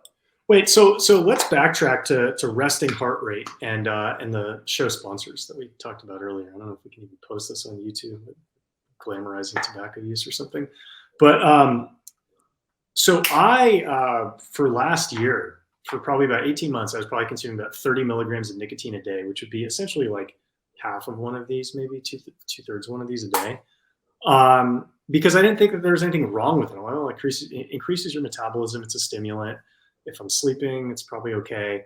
Wait, so let's backtrack to resting heart rate and the show sponsors that we talked about earlier. I don't know if we can even post this on YouTube, glamorizing tobacco use or something. But so I for last year, for probably about 18 months, I was probably consuming about 30 milligrams of nicotine a day, which would be essentially like half of one of these, maybe two-thirds one of these a day. Because I didn't think that there was anything wrong with it. Well, it increases your metabolism. It's a stimulant. If I'm sleeping, it's probably okay.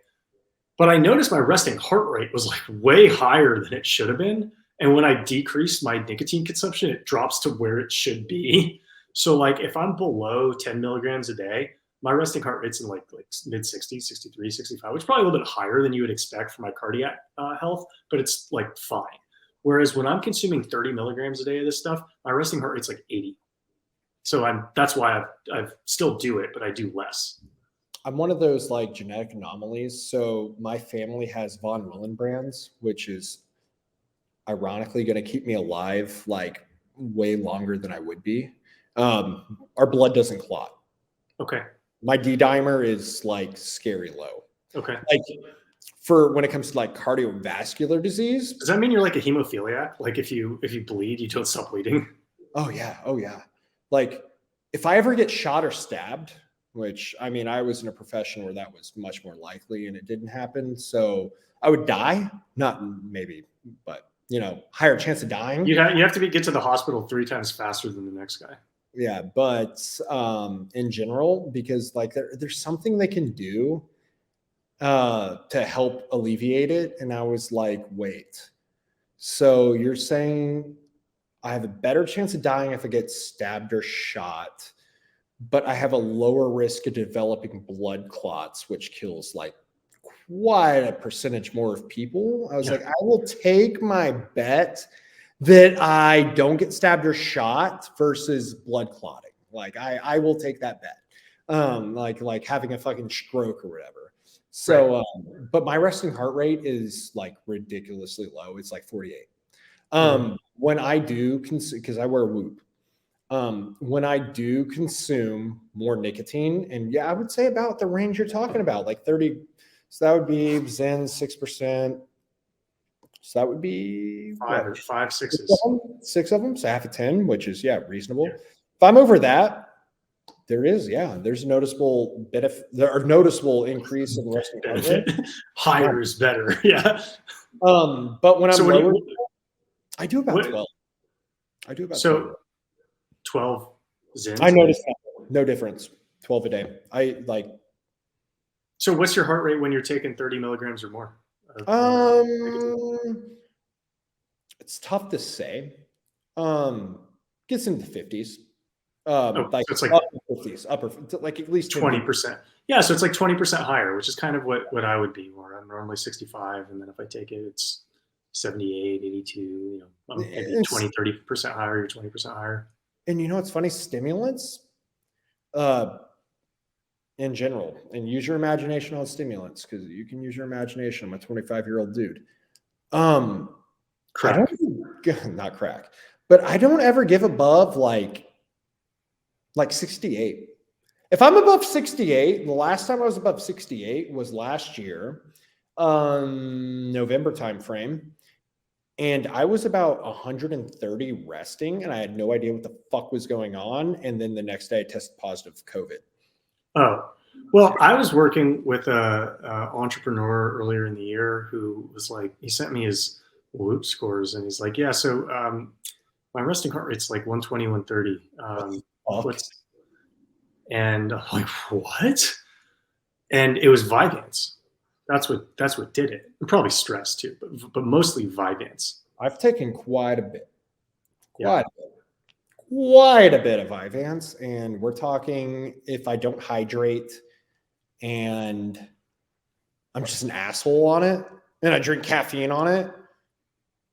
But I noticed my resting heart rate was like way higher than it should have been. And when I decreased my nicotine consumption, it drops to where it should be. So like if I'm below 10 milligrams a day, my resting heart rate's in like mid 60s, 63, 65, which is probably a little bit higher than you would expect for my cardiac health, but it's like fine. Whereas when I'm consuming 30 milligrams a day of this stuff, my resting heart rate's like 80. So that's why I still do it, but I do less. I'm one of those like genetic anomalies. So my family has Von Willenbrand's, which is ironically going to keep me alive like way longer than I would be. Our blood doesn't clot. Okay. My D-dimer is like scary low. Okay. Like for when it comes to like cardiovascular disease. Does that mean you're like a hemophiliac? Like if you bleed, you don't stop bleeding? Oh yeah. Oh yeah. Like if I ever get shot or stabbed, which I mean, I was in a profession where that was much more likely and it didn't happen. So I would die, not maybe, but you know, higher chance of dying. You have to get to the hospital 3 times faster than the next guy. Yeah, but in general, because like there's something they can do to help alleviate it. And I was like, wait, so you're saying I have a better chance of dying if I get stabbed or shot, but I have a lower risk of developing blood clots, which kills like quite a percentage more of people. I was like, I will take my bet that I don't get stabbed or shot versus blood clotting. Like I will take that bet. Like having a fucking stroke or whatever. So, right. But my resting heart rate is like ridiculously low. It's like 48. When I do because I wear a Whoop. When I do consume more nicotine, and yeah, I would say about the range you're talking about, like 30. So that would be Zen 6%. So that would be 5, 6. 6 of them. So half of 10, which is reasonable. Yeah. If I'm over that, there's a noticeable noticeable increase in the resting heart rate. Higher is better. Yeah. But when I'm lower, I do about What, 12. I do about 12. so 12 Zins? I noticed no difference. 12 a day. I like. So what's your heart rate when you're taking 30 milligrams or more? Of nicotine? It's tough to say. Gets into the 50s. Oh, Like so it's like upper 50s, like at least 20%. Yeah, so it's like 20% higher, which is kind of what I would be. Where I'm normally 65, and then if I take it, it's 78, 82. You know, I'm maybe 20, 30% higher. You're 20% higher. And you know what's funny? Stimulants, in general, and use your imagination on stimulants, because you can use your imagination. I'm a 25-year-old dude. Crack. Not crack, but I don't ever give above like 68. If I'm above 68, the last time I was above 68 was last year, November timeframe. And I was about 130 resting, and I had no idea what the fuck was going on. And then the next day I tested positive for COVID. Oh, well, I was working with a entrepreneur earlier in the year who was like, he sent me his Whoop scores, and he's like, yeah, so my resting heart rate's like 120, 130. What's, and I'm like, what? And it was Vyvanse. That's what did it. And probably stress too, but mostly Vyvanse. I've taken quite a bit of Vyvanse, and we're talking if I don't hydrate and I'm just an asshole on it and I drink caffeine on it,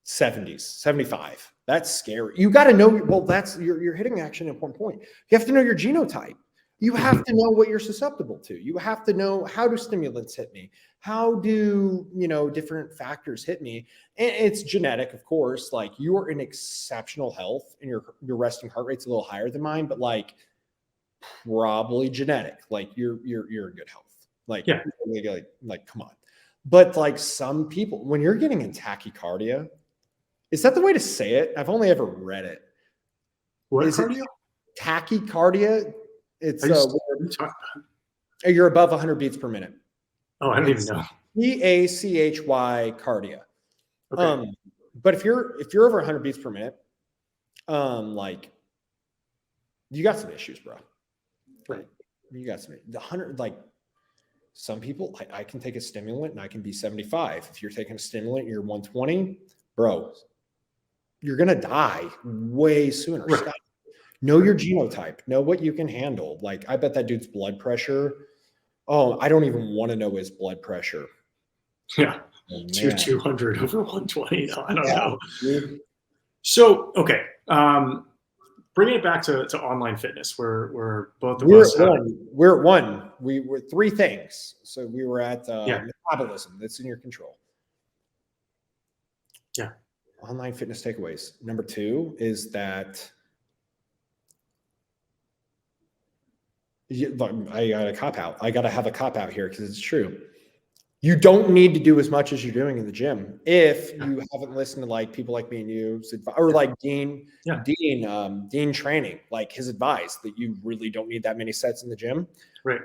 70s, 75. That's scary. You got to know, well, that's you're hitting action at one point. You have to know your genotype. You have to know what you're susceptible to. You have to know, how do stimulants hit me? How do, different factors hit me? And it's genetic, of course. Like, you're in exceptional health and your resting heart rate's a little higher than mine, but like probably genetic. Like you're in good health. Like, yeah, like come on. But like some people, when you're getting in tachycardia, is that the way to say it? I've only ever read it. What is cardio? Tachycardia. It's you're above 100 beats per minute. Oh, I don't even know. Tachy cardia. Okay. But if you're over 100 beats per minute, like you got some issues, bro. Right. You got some. The 100, like some people, I can take a stimulant and I can be 75. If you're taking a stimulant, you're 120, bro. You're gonna die way sooner. Right. Stop. Know your genotype. Know what you can handle. Like, I bet that dude's blood pressure. Oh, I don't even want to know his blood pressure. Yeah. Oh, 200 over 120. No, I don't know. Dude. So, okay. Bringing it back to online fitness, we're both of we're us. We're at one. We were three things. So we were at metabolism. That's in your control. Yeah. Online fitness takeaways. Number 2 is that I got a cop out. I got to have a cop out here because it's true. You don't need to do as much as you're doing in the gym if you haven't listened to like people like me and you, or like Dean training, like his advice that you really don't need that many sets in the gym. Right.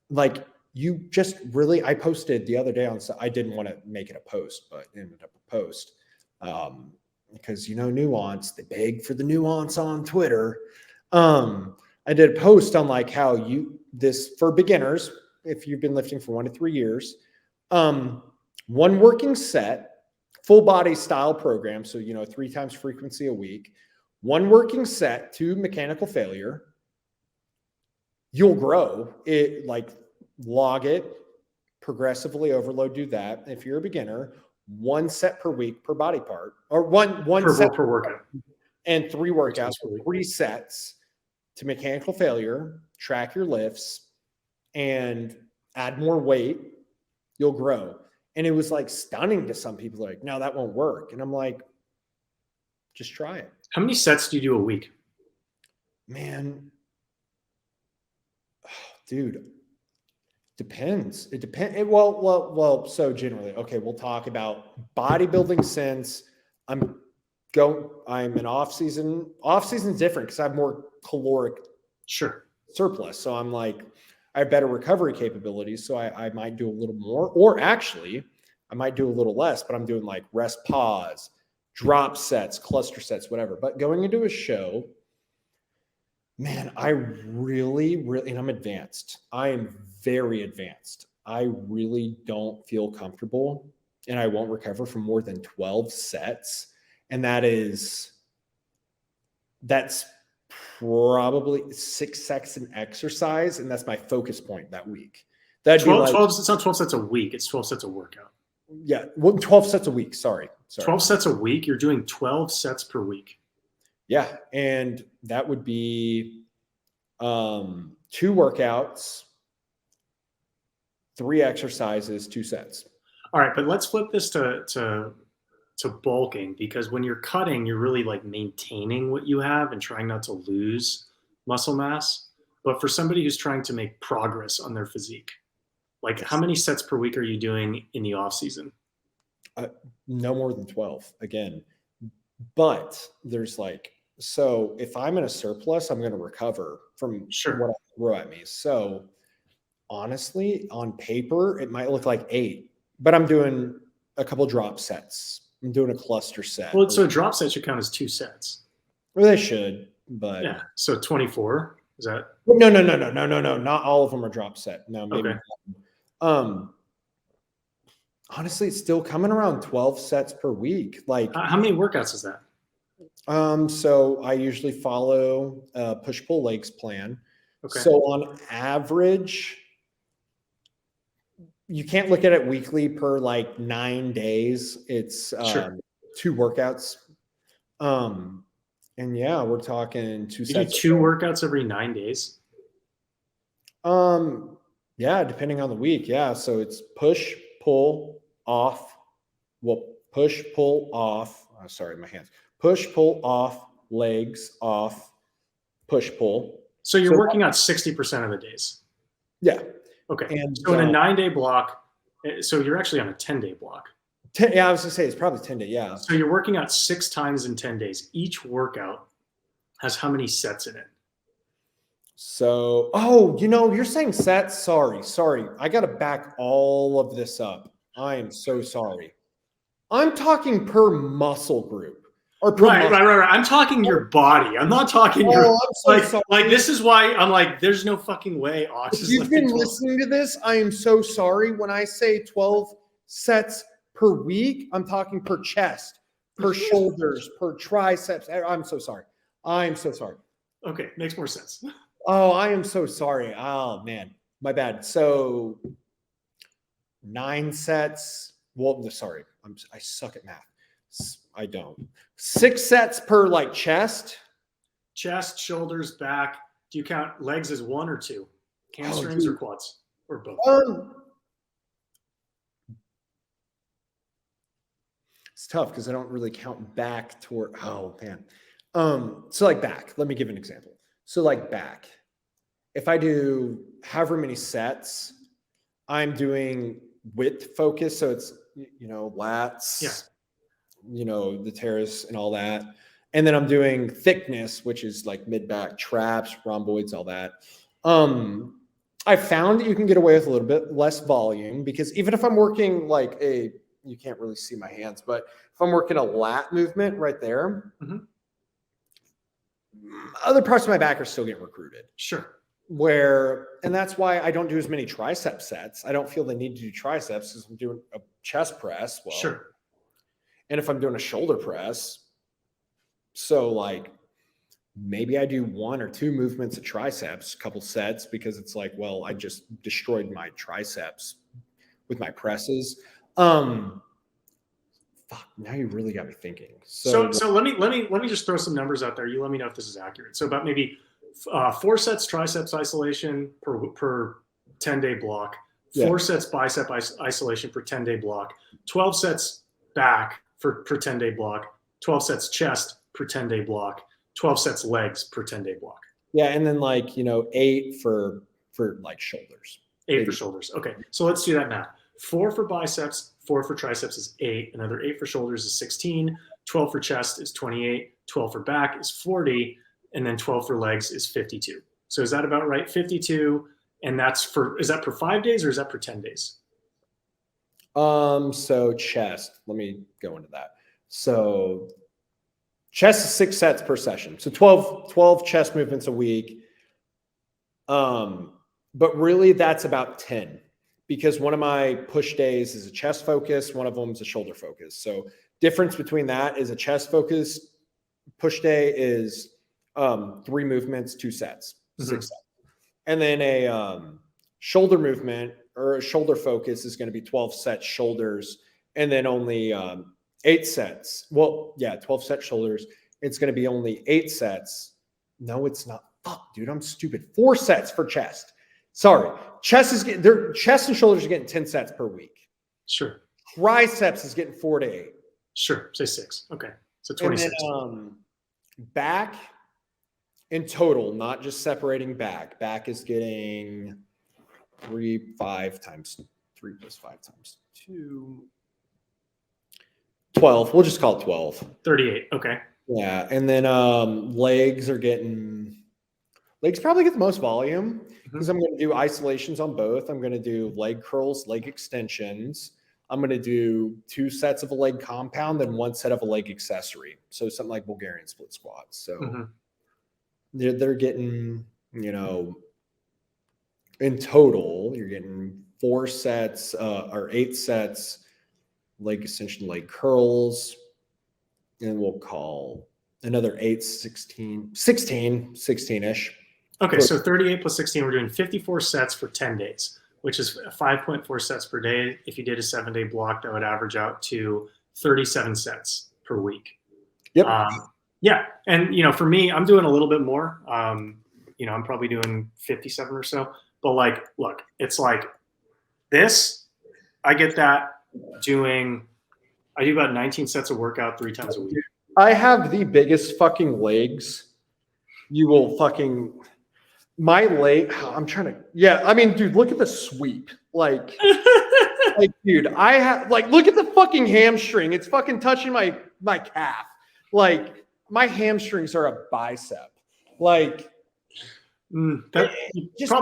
Like, you just really, I posted the other day I didn't want to make it a post, but it ended up a post because, nuance, they beg for the nuance on Twitter. I did a post on like how this for beginners, if you've been lifting for 1 to 3 years, one working set, full body style program. So, 3 times frequency a week, one working set to mechanical failure. You'll grow it, like log it, progressively overload, do that. If you're a beginner, 1 set per week per body part, or one set per workout, and 3 workouts, 3 sets to mechanical failure, track your lifts and add more weight, you'll grow. And it was like stunning to some people, like, no, that won't work. And I'm like, just try it. How many sets do you do a week? Man, dude, depends. It depends. Well, so generally, okay, we'll talk about bodybuilding since I'm in off season. Off season's different because I have more caloric surplus. So I'm like, I have better recovery capabilities. So I might do a little more, or actually I might do a little less, but I'm doing like rest pause, drop sets, cluster sets, whatever. But going into a show, man, I really, and I'm advanced. I am very advanced. I really don't feel comfortable, and I won't recover from more than 12 sets. And that's probably 6 sets in exercise. And that's my focus point that week. That'd 12, be 12, it's not 12 sets a week. It's 12 sets a workout. Yeah. Well, 12 sets a week. Sorry. 12 sets a week. You're doing 12 sets per week. Yeah. And that would be 2 workouts, 3 exercises, 2 sets. All right. But let's flip this to bulking, because when you're cutting, you're really like maintaining what you have and trying not to lose muscle mass. But for somebody who's trying to make progress on their physique, like how many sets per week are you doing in the off season? No more than 12 again. But there's so if I'm in a surplus, I'm going to recover from what I throw at me. So honestly, on paper, it might look like 8, but I'm doing a couple drop sets. I'm doing a cluster set. Well, so a drop set should count as 2 sets. Well, they should, but yeah. So 24 is that? No. Not all of them are drop set. No, maybe. Okay. Honestly, it's still coming around 12 sets per week. Like how many workouts is that? So I usually follow a push-pull legs plan. Okay. So on average, you can't look at it weekly per 9 days. It's 2 workouts. And yeah, we're talking 2 sets. You do 2 workouts every 9 days? Yeah, depending on the week. Yeah. So it's push, pull, off. Well, push, pull, off. Oh, sorry, my hands. Push, pull, off, legs, off, push, pull. So you're working out 60% of the days? Yeah. Okay. And so in a 9-day block, so you're actually on a 10-day block. Yeah, I was going to say it's probably 10 days. Yeah. So you're working out 6 times in 10 days. Each workout has how many sets in it? So, you're saying sets. Sorry. I got to back all of this up. I am so sorry. I'm talking per muscle group. Or per right. I'm talking your body. I'm not talking your like this is why I'm like, there's no fucking way. If you've been listening to this, I am so sorry. When I say 12 sets per week, I'm talking per chest, per shoulders, per triceps. I'm so sorry. Okay, makes more sense. Oh, I am so sorry. Oh man, my bad. So 9 sets. Well, sorry, I suck at math. I don't. 6 sets per chest, shoulders, back. Do you count legs as 1 or 2? Hamstrings or quads or both? It's tough because I don't really count back toward. Oh man. So back. Let me give an example. So back. If I do however many sets, I'm doing width focus. So it's lats. Yeah. The teres and all that. And then I'm doing thickness, which is mid-back traps, rhomboids, all that. I found that you can get away with a little bit less volume because even if I'm working you can't really see my hands, but if I'm working a lat movement right there, other parts of my back are still getting recruited. Sure. And that's why I don't do as many tricep sets. I don't feel the need to do triceps because I'm doing a chest press. Well, sure. And if I'm doing a shoulder press, so maybe I do 1 or 2 movements of triceps, a couple sets, because it's I just destroyed my triceps with my presses. Fuck, now you really got me thinking. So let me just throw some numbers out there. You let me know if this is accurate. So about maybe 4 sets triceps isolation per 10-day block, 4 sets bicep isolation per 10-day block, 12 sets back per 10-day block, 12 sets chest per 10-day block, 12 sets legs per 10-day block. Yeah, and then 8 for shoulders. 8 for shoulders. Okay, so let's do that now. 4 for biceps, 4 for triceps is 8. Another 8 for shoulders is 16. 12 for chest is 28. 12 for back is 40. And then 12 for legs is 52. So is that about right? 52. And is that per 5 days or is that per 10 days? So chest, let me go into that. So chest is 6 sets per session. So 12 chest movements a week. But really that's about 10 because one of my push days is a chest focus. One of them is a shoulder focus. So difference between that is a chest focus push day is 3 movements, 2 sets, 6 sets. And then a shoulder movement or a shoulder focus is going to be 12 set shoulders and then only 8 sets. Well, yeah, 12 set shoulders. It's going to be only 8 sets. No, it's not. Fuck, dude, I'm stupid. 4 sets for chest. Sorry. Chest and shoulders are getting 10 sets per week. Sure. Triceps is getting 4 to 8. Sure. Say 6. Okay. So 26. And then, back in total, not just separating back. Back is getting 5 times 3 plus 5 times 2. 12. We'll just call it 12. 38. Okay. Yeah. And then legs probably get the most volume because I'm going to do isolations on both. I'm going to do leg curls, leg extensions. I'm going to do 2 sets of a leg compound and 1 set of a leg accessory. So something like Bulgarian split squats. So they're getting, in total, you're getting 4 sets or 8 sets, leg extension, leg curls, and we'll call another 8, 16-ish. Okay, so 38 plus 16, we're doing 54 sets for 10 days, which is 5.4 sets per day. If you did a 7-day block, that would average out to 37 sets per week. Yep. Yeah, and for me, I'm doing a little bit more. I'm probably doing 57 or so. But look, it's like this. I get that I do about 19 sets of workout 3 times a week. I have the biggest fucking legs. You will fucking. My leg, I'm trying to, dude, look at the sweep. Dude, I have, look at the fucking hamstring. It's fucking touching my calf. My hamstrings are a bicep. Probably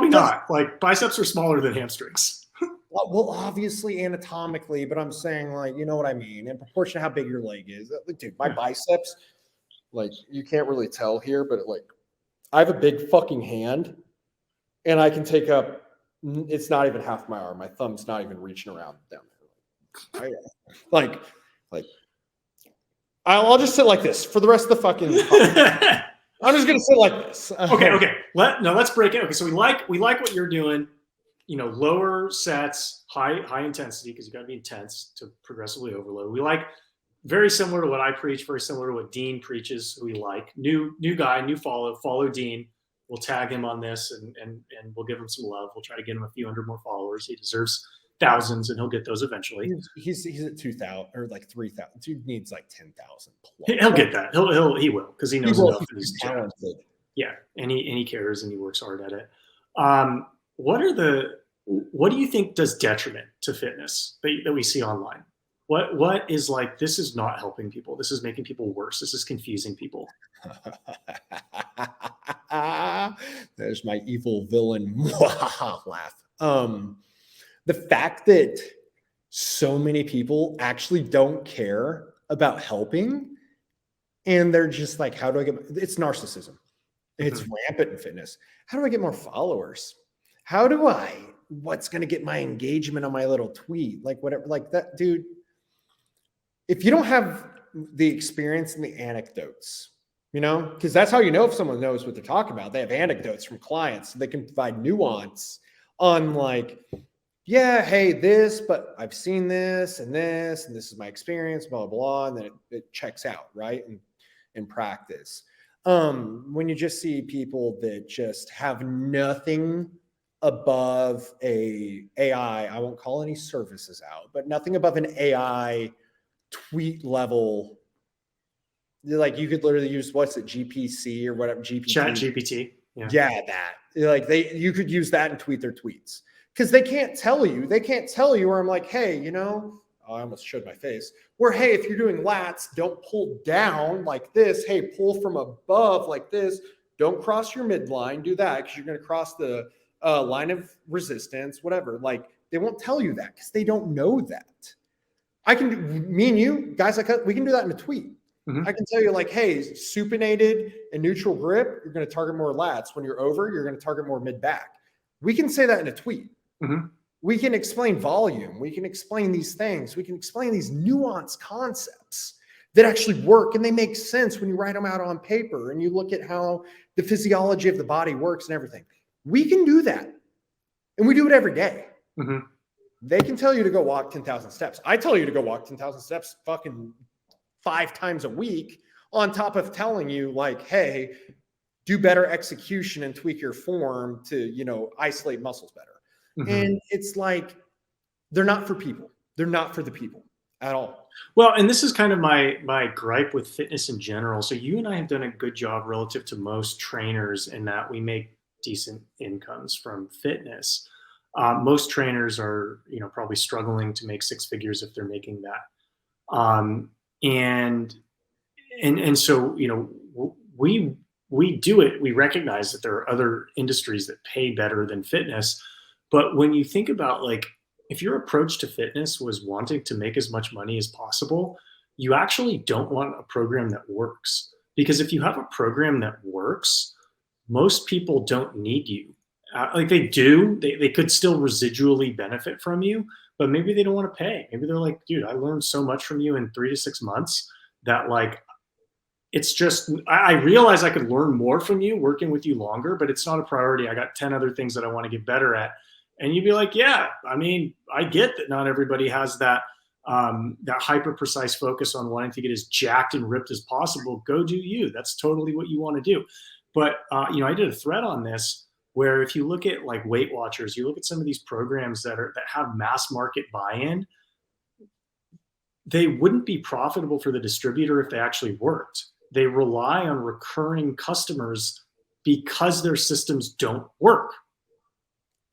not. Biceps are smaller than hamstrings. Well, obviously anatomically, but I'm saying, you know what I mean? In proportion to how big your leg is. Dude, my biceps, you can't really tell here, but I have a big fucking hand and I can take up, it's not even half my arm. My thumb's not even reaching around down there. I'll just sit like this for the rest of the fucking, I'm just going to sit like this. Okay. Let's break it. Okay. So we like what you're doing, lower sets, high intensity, because you got to be intense to progressively overload. We like very similar to what I preach, very similar to what Dean preaches, who we like. New guy, new follow Dean. We'll tag him on this and we'll give him some love. We'll try to get him a few hundred more followers. He deserves thousands and he'll get those eventually. He's at 2,000 or 3,000. Dude needs 10,000 plus. He'll get that. He will, because he knows enough. He's talented. Yeah, and he cares and he works hard at it. What do you think does detriment to fitness that we see online? What is this is not helping people. This is making people worse. This is confusing people. There's my evil villain laugh. The fact that so many people actually don't care about helping and they're just how do I it's narcissism. It's rampant in fitness. How do I get more followers? What's going to get my engagement on my little tweet? Whatever, that, dude. If you don't have the experience and the anecdotes, because that's how you know if someone knows what they're talking about. They have anecdotes from clients, so they can provide nuance on hey, this, but I've seen this, and this is my experience, blah, blah, blah, and then it checks out, right? In practice. When you just see people that just have nothing above a AI, I won't call any services out, but nothing above an AI tweet level. You could literally use GPC or whatever, GPT. Chat GPT. Yeah, that. You could use that and tweet their tweets. Because they can't tell you where I'm hey, I almost showed my face. Where, hey, if you're doing lats, don't pull down like this. Hey, pull from above like this. Don't cross your midline. Do that because you're going to cross the line of resistance, whatever. They won't tell you that because they don't know that. me and you guys, we can do that in a tweet. Mm-hmm. I can tell you like, hey, supinated and neutral grip, you're going to target more lats. When you're over, you're going to target more mid back. We can say that in a tweet. Mm-hmm. We can explain volume. We can explain these things. We can explain these nuanced concepts that actually work, and they make sense when you write them out on paper and you look at how the physiology of the body works and everything. We can do that, and we do it every day. Mm-hmm. They can tell you to go walk 10,000 steps. I tell you to go walk 10,000 steps fucking 5 times a week, on top of telling you like, hey, do better execution and tweak your form to, you know, isolate muscles better. Mm-hmm. And it's like, they're not for people. They're not for the people at all. Well, and this is kind of my gripe with fitness in general. So you and I have done a good job relative to most trainers in that we make decent incomes from fitness. Most trainers are, you know, probably struggling to make 6 figures if they're making that. And so, you know, we do it. We recognize that there are other industries that pay better than fitness. But when you think about, like, if your approach to fitness was wanting to make as much money as possible, you actually don't want a program that works. Because if you have a program that works, most people don't need you. Like they do, they could still residually benefit from you, but maybe they don't want to pay. Maybe they're like, dude, I learned so much from you in 3 to 6 months that, like, it's just, I realize I could learn more from you working with you longer, but it's not a priority. I got 10 other things that I want to get better at. And you'd be like, yeah, I mean, I get that not everybody has that hyper precise focus on wanting to get as jacked and ripped as possible. Go do you. That's totally what you want to do. But, you know, I did a thread on this where if you look at like Weight Watchers, you look at some of these programs that have mass market buy-in, they wouldn't be profitable for the distributor if they actually worked. They rely on recurring customers because their systems don't work.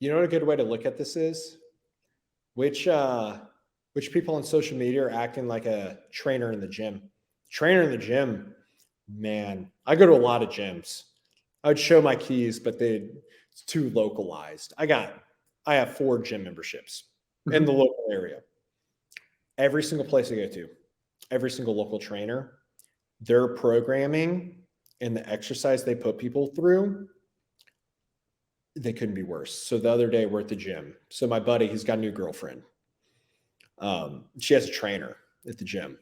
You know what a good way to look at this is? Which people on social media are acting like a trainer in the gym. Trainer in the gym, man. I go to a lot of gyms. I would show my keys, but it's too localized. I have 4 gym memberships in the local area. Every single place I go to, every single local trainer, their programming and the exercise they put people through, they couldn't be worse. So the other day we're at the gym. So my buddy, he's got a new girlfriend. She has a trainer at the gym.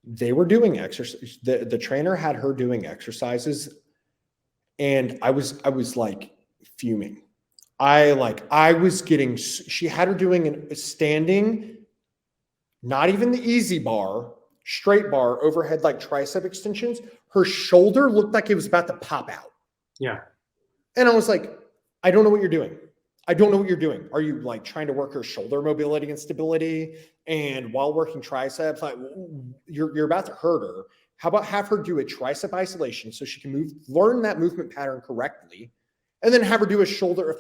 They were doing exercise. The trainer had her doing exercises, and I was like fuming. She had her doing a standing, not even the easy bar, straight bar, overhead, like tricep extensions. Her shoulder looked like it was about to pop out. Yeah. And I was like, I don't know what you're doing. I don't know what you're doing. Are you like trying to work her shoulder mobility and stability? And while working triceps, like you're about to hurt her. How about have her do a tricep isolation so she can learn that movement pattern correctly, and then have her do a shoulder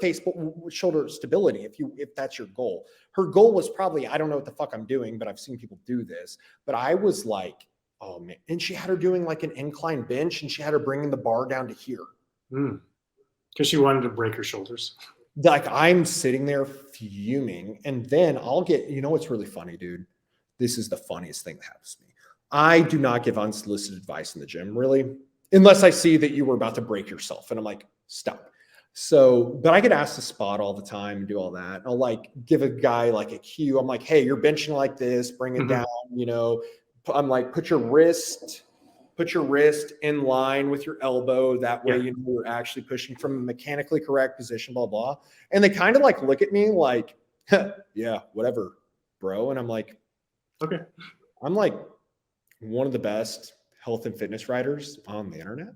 stability if that's your goal. Her goal was probably, I don't know what the fuck I'm doing, but I've seen people do this. But I was like, oh man. And she had her doing like an incline bench, and she had her bringing the bar down to here. Because she wanted to break her shoulders. Like I'm sitting there fuming, and then I'll get, you know what's really funny, dude? This is the funniest thing that happens to me. I do not give unsolicited advice in the gym, really, unless I see that you were about to break yourself. And I'm like, stop. So, but I get asked to spot all the time and do all that. I'll like give a guy like a cue. I'm like, hey, you're benching like this, bring it down, you know. I'm like, put your wrist in line with your elbow. That way, you know, you're actually pushing from a mechanically correct position, blah, blah. And they kind of like look at me like, yeah, whatever, bro. And I'm like, okay. I'm like one of the best health and fitness writers on the internet.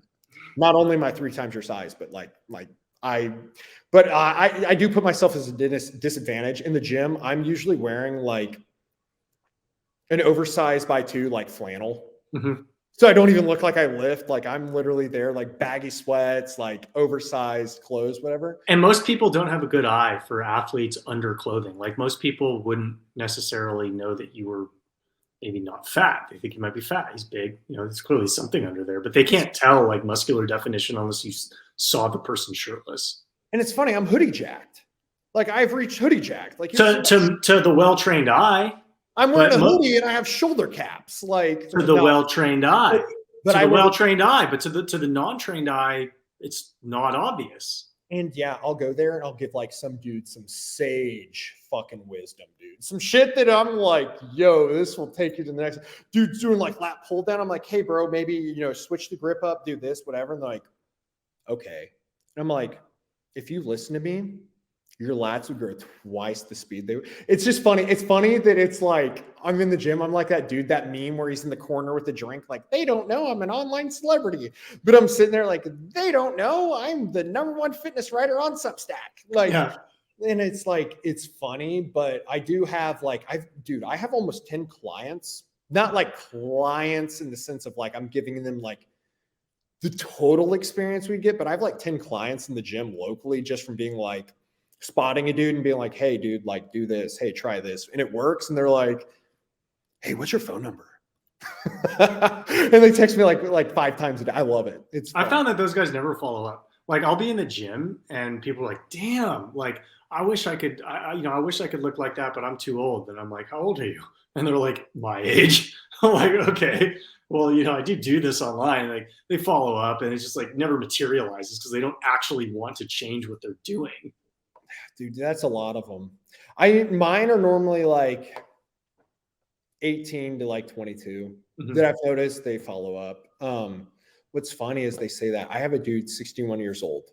Not only am I 3 times your size, but I do put myself as a disadvantage in the gym. I'm usually wearing like an oversized by 2 like flannel. So I don't even look like I lift. Like I'm literally there, like baggy sweats, like oversized clothes, whatever. And most people don't have a good eye for athletes under clothing. Like most people wouldn't necessarily know that you were maybe not fat. They think you might be fat. He's big. You know, there's clearly something under there, but they can't tell like muscular definition unless you saw the person shirtless. And it's funny, I'm hoodie jacked. Like I've reached hoodie jacked. Like to the well-trained eye. I'm wearing a hoodie and I have shoulder caps. Like to the well-trained eye, but to the well-trained eye, but to the non-trained eye, it's not obvious. And yeah, I'll go there and I'll give like some dude some sage fucking wisdom, dude. Some shit that I'm like, yo, this will take you to the next. Dude's doing like lat pull down. I'm like, hey, bro, maybe, you know, switch the grip up, do this, whatever. And they're like, okay. And I'm like, if you listen to me, your lats would grow twice the speed they would. It's just funny. It's funny that it's like, I'm in the gym. I'm like that dude, that meme where he's in the corner with the drink. Like, they don't know I'm an online celebrity, but I'm sitting there like, they don't know I'm the #1 fitness writer on Substack. Like, and it's like, it's funny, but I do have like, I have almost 10 clients, not like clients in the sense of like, I'm giving them like the total experience we get, but I have like 10 clients in the gym locally just from being like, spotting a dude and being like, hey, dude, like do this. Hey, try this. And it works. And they're like, hey, what's your phone number? And they text me like 5 times a day. I love it. I found that those guys never follow up. Like I'll be in the gym and people are like, damn, like I wish I could, I wish I could look like that, but I'm too old. And I'm like, how old are you? And they're like, my age. I'm like, okay, well, I do this online. Like they follow up and it's just like never materializes because they don't actually want to change what they're doing. Dude, that's a lot of them. Mine are normally like 18 to like 22 that I've noticed they follow up. What's funny is they say that I have a dude 61 years old.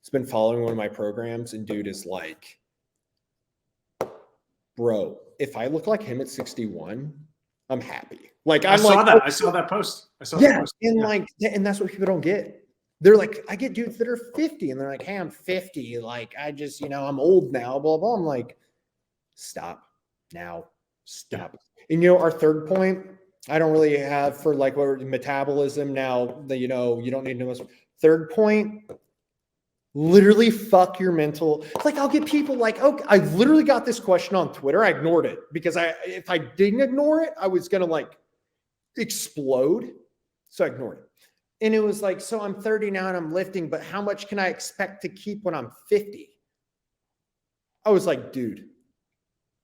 He's been following one of my programs and dude is like, bro, if I look like him at 61, I'm happy. Like I saw that post. And that's what people don't get. They're like, I get dudes that are 50 and they're like, hey, I'm 50. Like, I just, I'm old now, blah, blah. I'm like, stop now, stop. And, our third point, I don't really have for like what metabolism now that, you don't need to know. Third point, literally fuck your mental. It's like, I'll get people like, okay, I literally got this question on Twitter. I ignored it because if I didn't ignore it, I was going to like explode. So I ignored it. And it was like, so I'm 30 now and I'm lifting, but how much can I expect to keep when I'm 50? I was like, dude,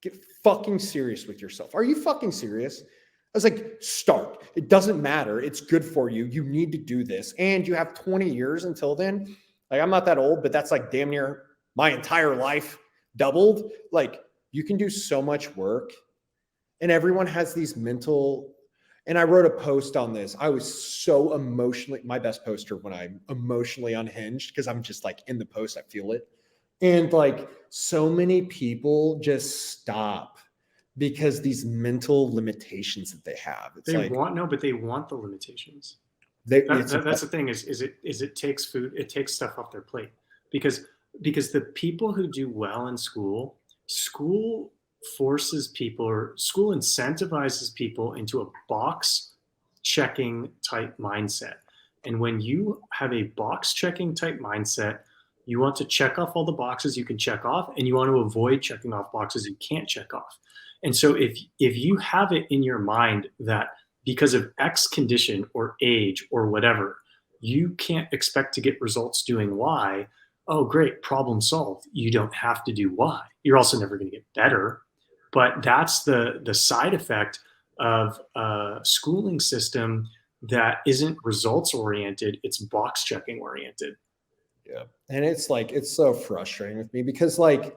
get fucking serious with yourself. Are you fucking serious? I was like, start. It doesn't matter. It's good for you. You need to do this. And you have 20 years until then. Like, I'm not that old, but that's like damn near my entire life doubled. Like, you can do so much work. And everyone has these mental. And I wrote a post on this. I was so emotionally, my best poster when I'm emotionally unhinged, because I'm just like in the post, I feel it. And like so many people just stop because these mental limitations that they have. It's they want the limitations. That's the thing is it takes food, it takes stuff off their plate because the people who do well in school forces people, or school incentivizes people into a box checking type mindset. And when you have a box checking type mindset, you want to check off all the boxes you can check off, and you want to avoid checking off boxes you can't check off. And so if you have it in your mind that because of X condition or age or whatever, you can't expect to get results doing Y, oh great, problem solved. You don't have to do Y. You're also never going to get better. But that's the side effect of a schooling system that isn't results oriented, it's box checking oriented. Yeah. And it's like, it's so frustrating with me because like,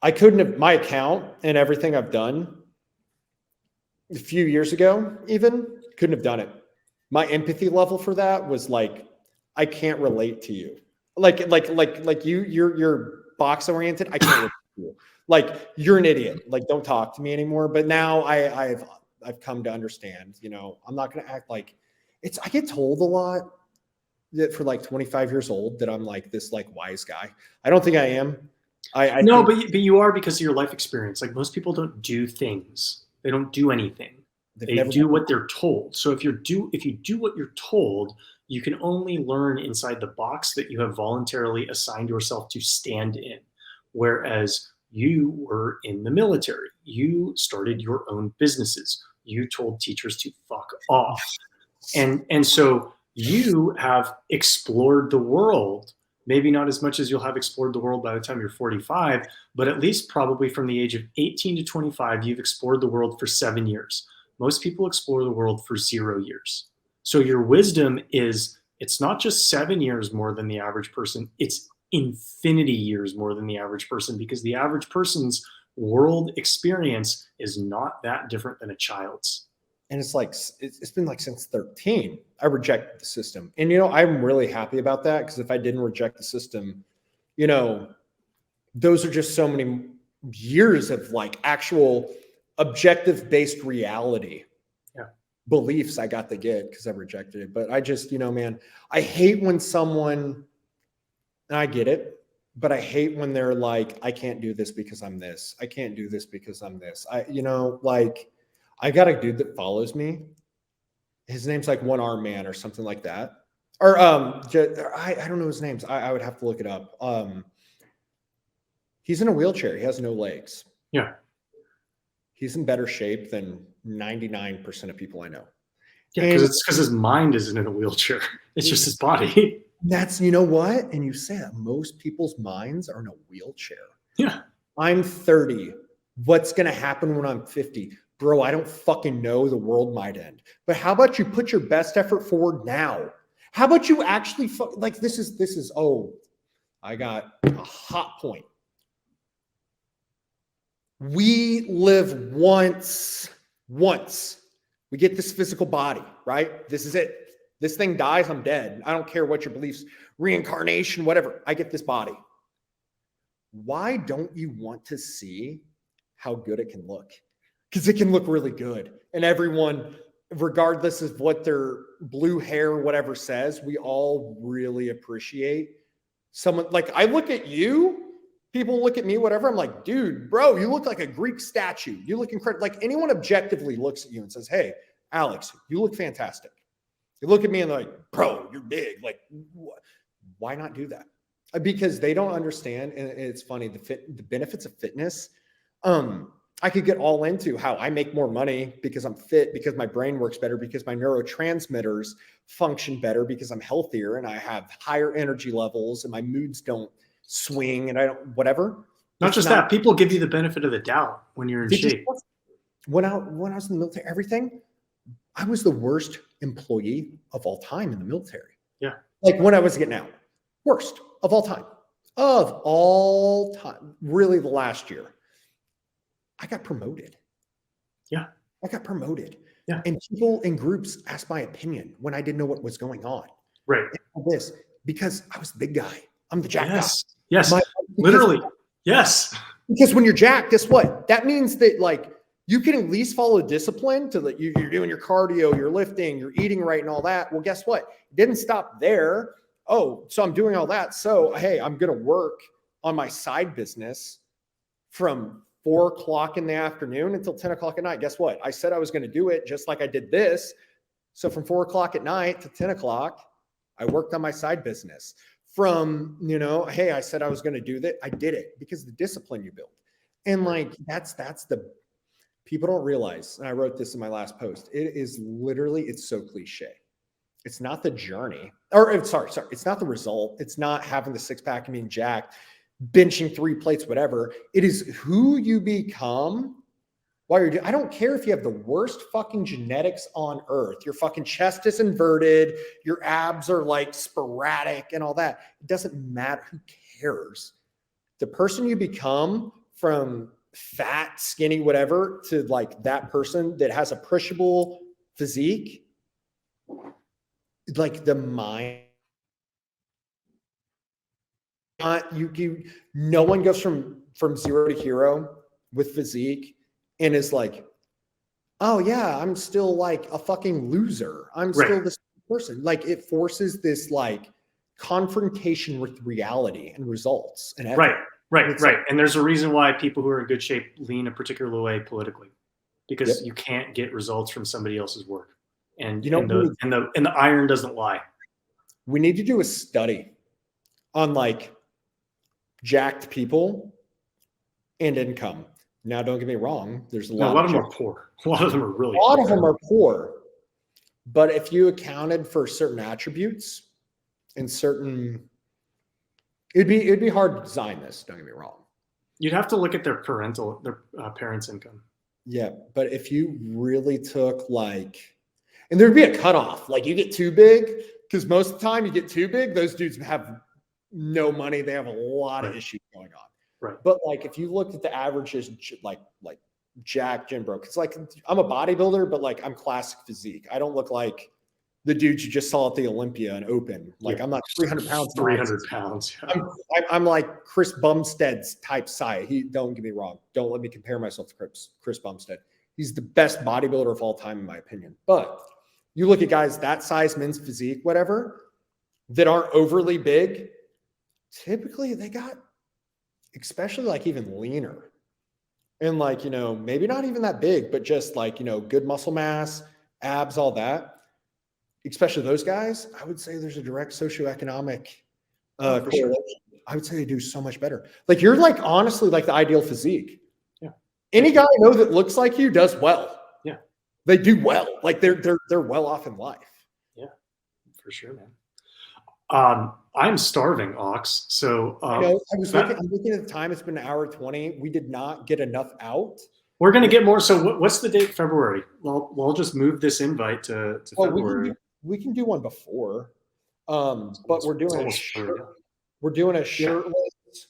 I couldn't have my account and everything I've done a few years ago, even couldn't have done it. My empathy level for that was like, I can't relate to you. Like you're box oriented. I can't relate to you. Like you're an idiot. Like don't talk to me anymore. But now I've come to understand, I'm not going to act like I get told a lot that for like 25 years old that I'm like this like wise guy. I don't think I am. But you are, because of your life experience. Like most people don't do things. They don't do anything. They do what they're told. So if you do what you're told, you can only learn inside the box that you have voluntarily assigned yourself to stand in. Whereas you were in the military, you started your own businesses. You told teachers to fuck off. And so you have explored the world Maybe not as much as you'll have explored the world by the time you're 45, but at least probably from the age of 18 to 25, you've explored the world for 7 years. Most people explore the world for 0 years. So your wisdom is, it's not just 7 years more than the average person, it's infinity years more than the average person, because the average person's world experience is not that different than a child's. And it's like, it's been like since 13, I rejected the system. And, you know, I'm really happy about that, because if I didn't reject the system, you know, those are just so many years of like actual objective based reality beliefs I got to get because I rejected it. But I just, you know, man, I hate when someone, and I get it, but I hate when they're like, I can't do this because I'm this. I can't do this because I'm this. You know, like, I got a dude that follows me. His name's like One Arm Man or something like that. Or I don't know his names. I would have to look it up. He's in a wheelchair. He has no legs. Yeah. He's in better shape than 99% of people I know. Yeah, because his mind isn't in a wheelchair. It's just his body. That's, you know what? And you say that most people's minds are in a wheelchair. Yeah. I'm 30. What's going to happen when I'm 50? Bro, I don't fucking know. The world might end. But how about you put your best effort forward now? How about you actually, like, this is, oh, I got a hot point. We live once. We get this physical body, right? This is it. This thing dies, I'm dead. I don't care what your beliefs, reincarnation, whatever. I get this body. Why don't you want to see how good it can look? Because it can look really good. And everyone, regardless of what their blue hair or whatever says, we all really appreciate someone. Like, I look at you, people look at me, whatever. I'm like, dude, bro, you look like a Greek statue. You look incredible. Like, anyone objectively looks at you and says, hey, Alex, you look fantastic. You look at me and they're like, bro, you're big. Like, why not do that? Because they don't understand. And it's funny, the benefits of fitness. I could get all into how I make more money because I'm fit, because my brain works better, because my neurotransmitters function better, because I'm healthier and I have higher energy levels and my moods don't swing and I don't, whatever. Not just that, people give you the benefit of the doubt when you're in shape. When I was in the military, everything, I was the worst employee of all time in the military. Yeah. Like when I was getting out, worst of all time. Really, the last year, I got promoted. Yeah. I got promoted. Yeah. And people in groups asked my opinion when I didn't know what was going on. Right. This, because I was the big guy. I'm the jack guy. Yes. Literally. Yes. Because when you're jacked, guess what? That means that, like, you can at least follow discipline to that. You're doing your cardio, you're lifting, you're eating right and all that. Well, guess what? It didn't stop there. Oh, so I'm doing all that. So, hey, I'm going to work on my side business from 4 o'clock in the afternoon until 10 o'clock at night. Guess what? I said I was going to do it just like I did this. So from 4 o'clock at night to 10 o'clock, I worked on my side business. From, you know, hey, I said I was going to do that. I did it because of the discipline you build. And like, that's the, people don't realize, and I wrote this in my last post, it is literally, it's so cliche. It's not the journey, or sorry. It's not the result. It's not having the 6-pack and being jacked, benching 3 plates, whatever. It is who you become while you're doing. I don't care if you have the worst fucking genetics on earth. Your fucking chest is inverted. Your abs are like sporadic and all that. It doesn't matter. Who cares? The person you become, from fat, skinny, whatever, to like that person that has appreciable physique, like the mind. No one goes from 0 to hero with physique and is like, oh yeah, I'm still like a fucking loser. I'm still this person. Like, it forces this like confrontation with reality and results and effort. Right. And there's a reason why people who are in good shape lean a particular way politically, because you can't get results from somebody else's work. And you know, and the iron doesn't lie. We need to do a study on like jacked people and income. Now, don't get me wrong. There's a lot of them are poor. A lot of them are really poor. A lot of them are poor. But if you accounted for certain attributes and certain It'd be hard to design this. Don't get me wrong. You'd have to look at their parents' income. Yeah, but if you really took like, and there'd be a cutoff. Like you get too big, because most of the time you get too big, those dudes have no money. They have a lot of issues going on. Right. But like if you looked at the averages, like Jack Jim Broke, it's like I'm a bodybuilder, but like I'm classic physique. I don't look like the dudes you just saw at the Olympia and Open. Like I'm not 300 pounds. 300 pounds. Yeah. I'm like Chris Bumstead's type size. Don't get me wrong. Don't let me compare myself to Chris Bumstead. He's the best bodybuilder of all time, in my opinion. But you look at guys that size, men's physique, whatever, that aren't overly big, typically they got, especially like even leaner. And like, you know, maybe not even that big, but just like, you know, good muscle mass, abs, all that. Especially those guys, I would say there's a direct socioeconomic correlation. Sure. I would say they do so much better. Like you're like honestly like the ideal physique. Yeah. Any guy I know that looks like you does well. Yeah. They do well. Like they're well off in life. Yeah, for sure, man. I'm starving, Ox. So I know. I'm looking at the time. It's been an hour 20. We did not get enough out. We're going to get more. So what's the date? February. Well, we'll just move this invite to February. We can do one before, but we're doing a shirtless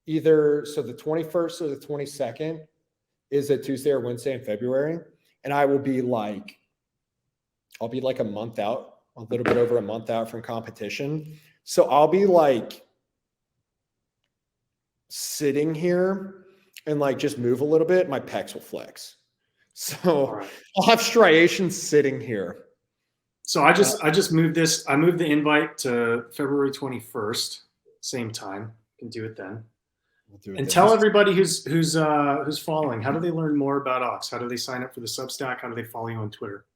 either. So the 21st or the 22nd is a Tuesday or Wednesday in February, and I'll be like a month out, a little bit over a month out from competition. So I'll be like sitting here and like just move a little bit. My pecs will flex. So I'll have striations sitting here. So I just moved this. I moved the invite to February 21st, same time. Can do it then. And tell everybody who's following. How do they learn more about Ox? How do they sign up for the Substack? How do they follow you on Twitter?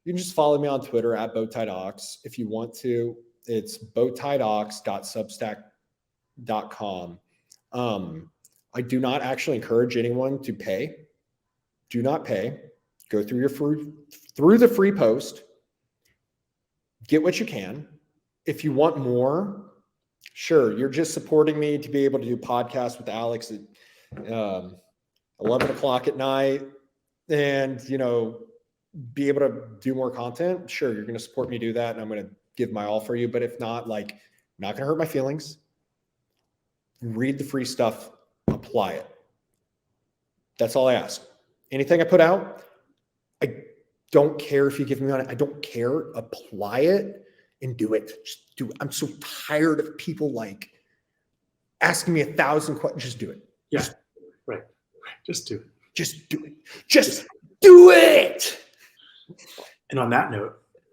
You can just follow me on Twitter at BowTiedOx if you want to. It's BowTiedOx.substack.com. I do not actually encourage anyone to pay. Do not pay. Go through the free post. Get what you can. If you want more, sure, you're just supporting me to be able to do podcasts with Alex at 11 o'clock at night and, you know, be able to do more content. Sure, you're going to support me do that, and I'm going to give my all for you. But if not, like, not going to hurt my feelings. Read the free stuff, apply it. That's all I ask. Anything I put out, I don't care if you give me on it. I don't care. Apply it and do it. Just do it. I'm so tired of people like asking me 1,000 questions. Just do it. Yeah. Right. Just do it. Just do it. Just do it. And on that note,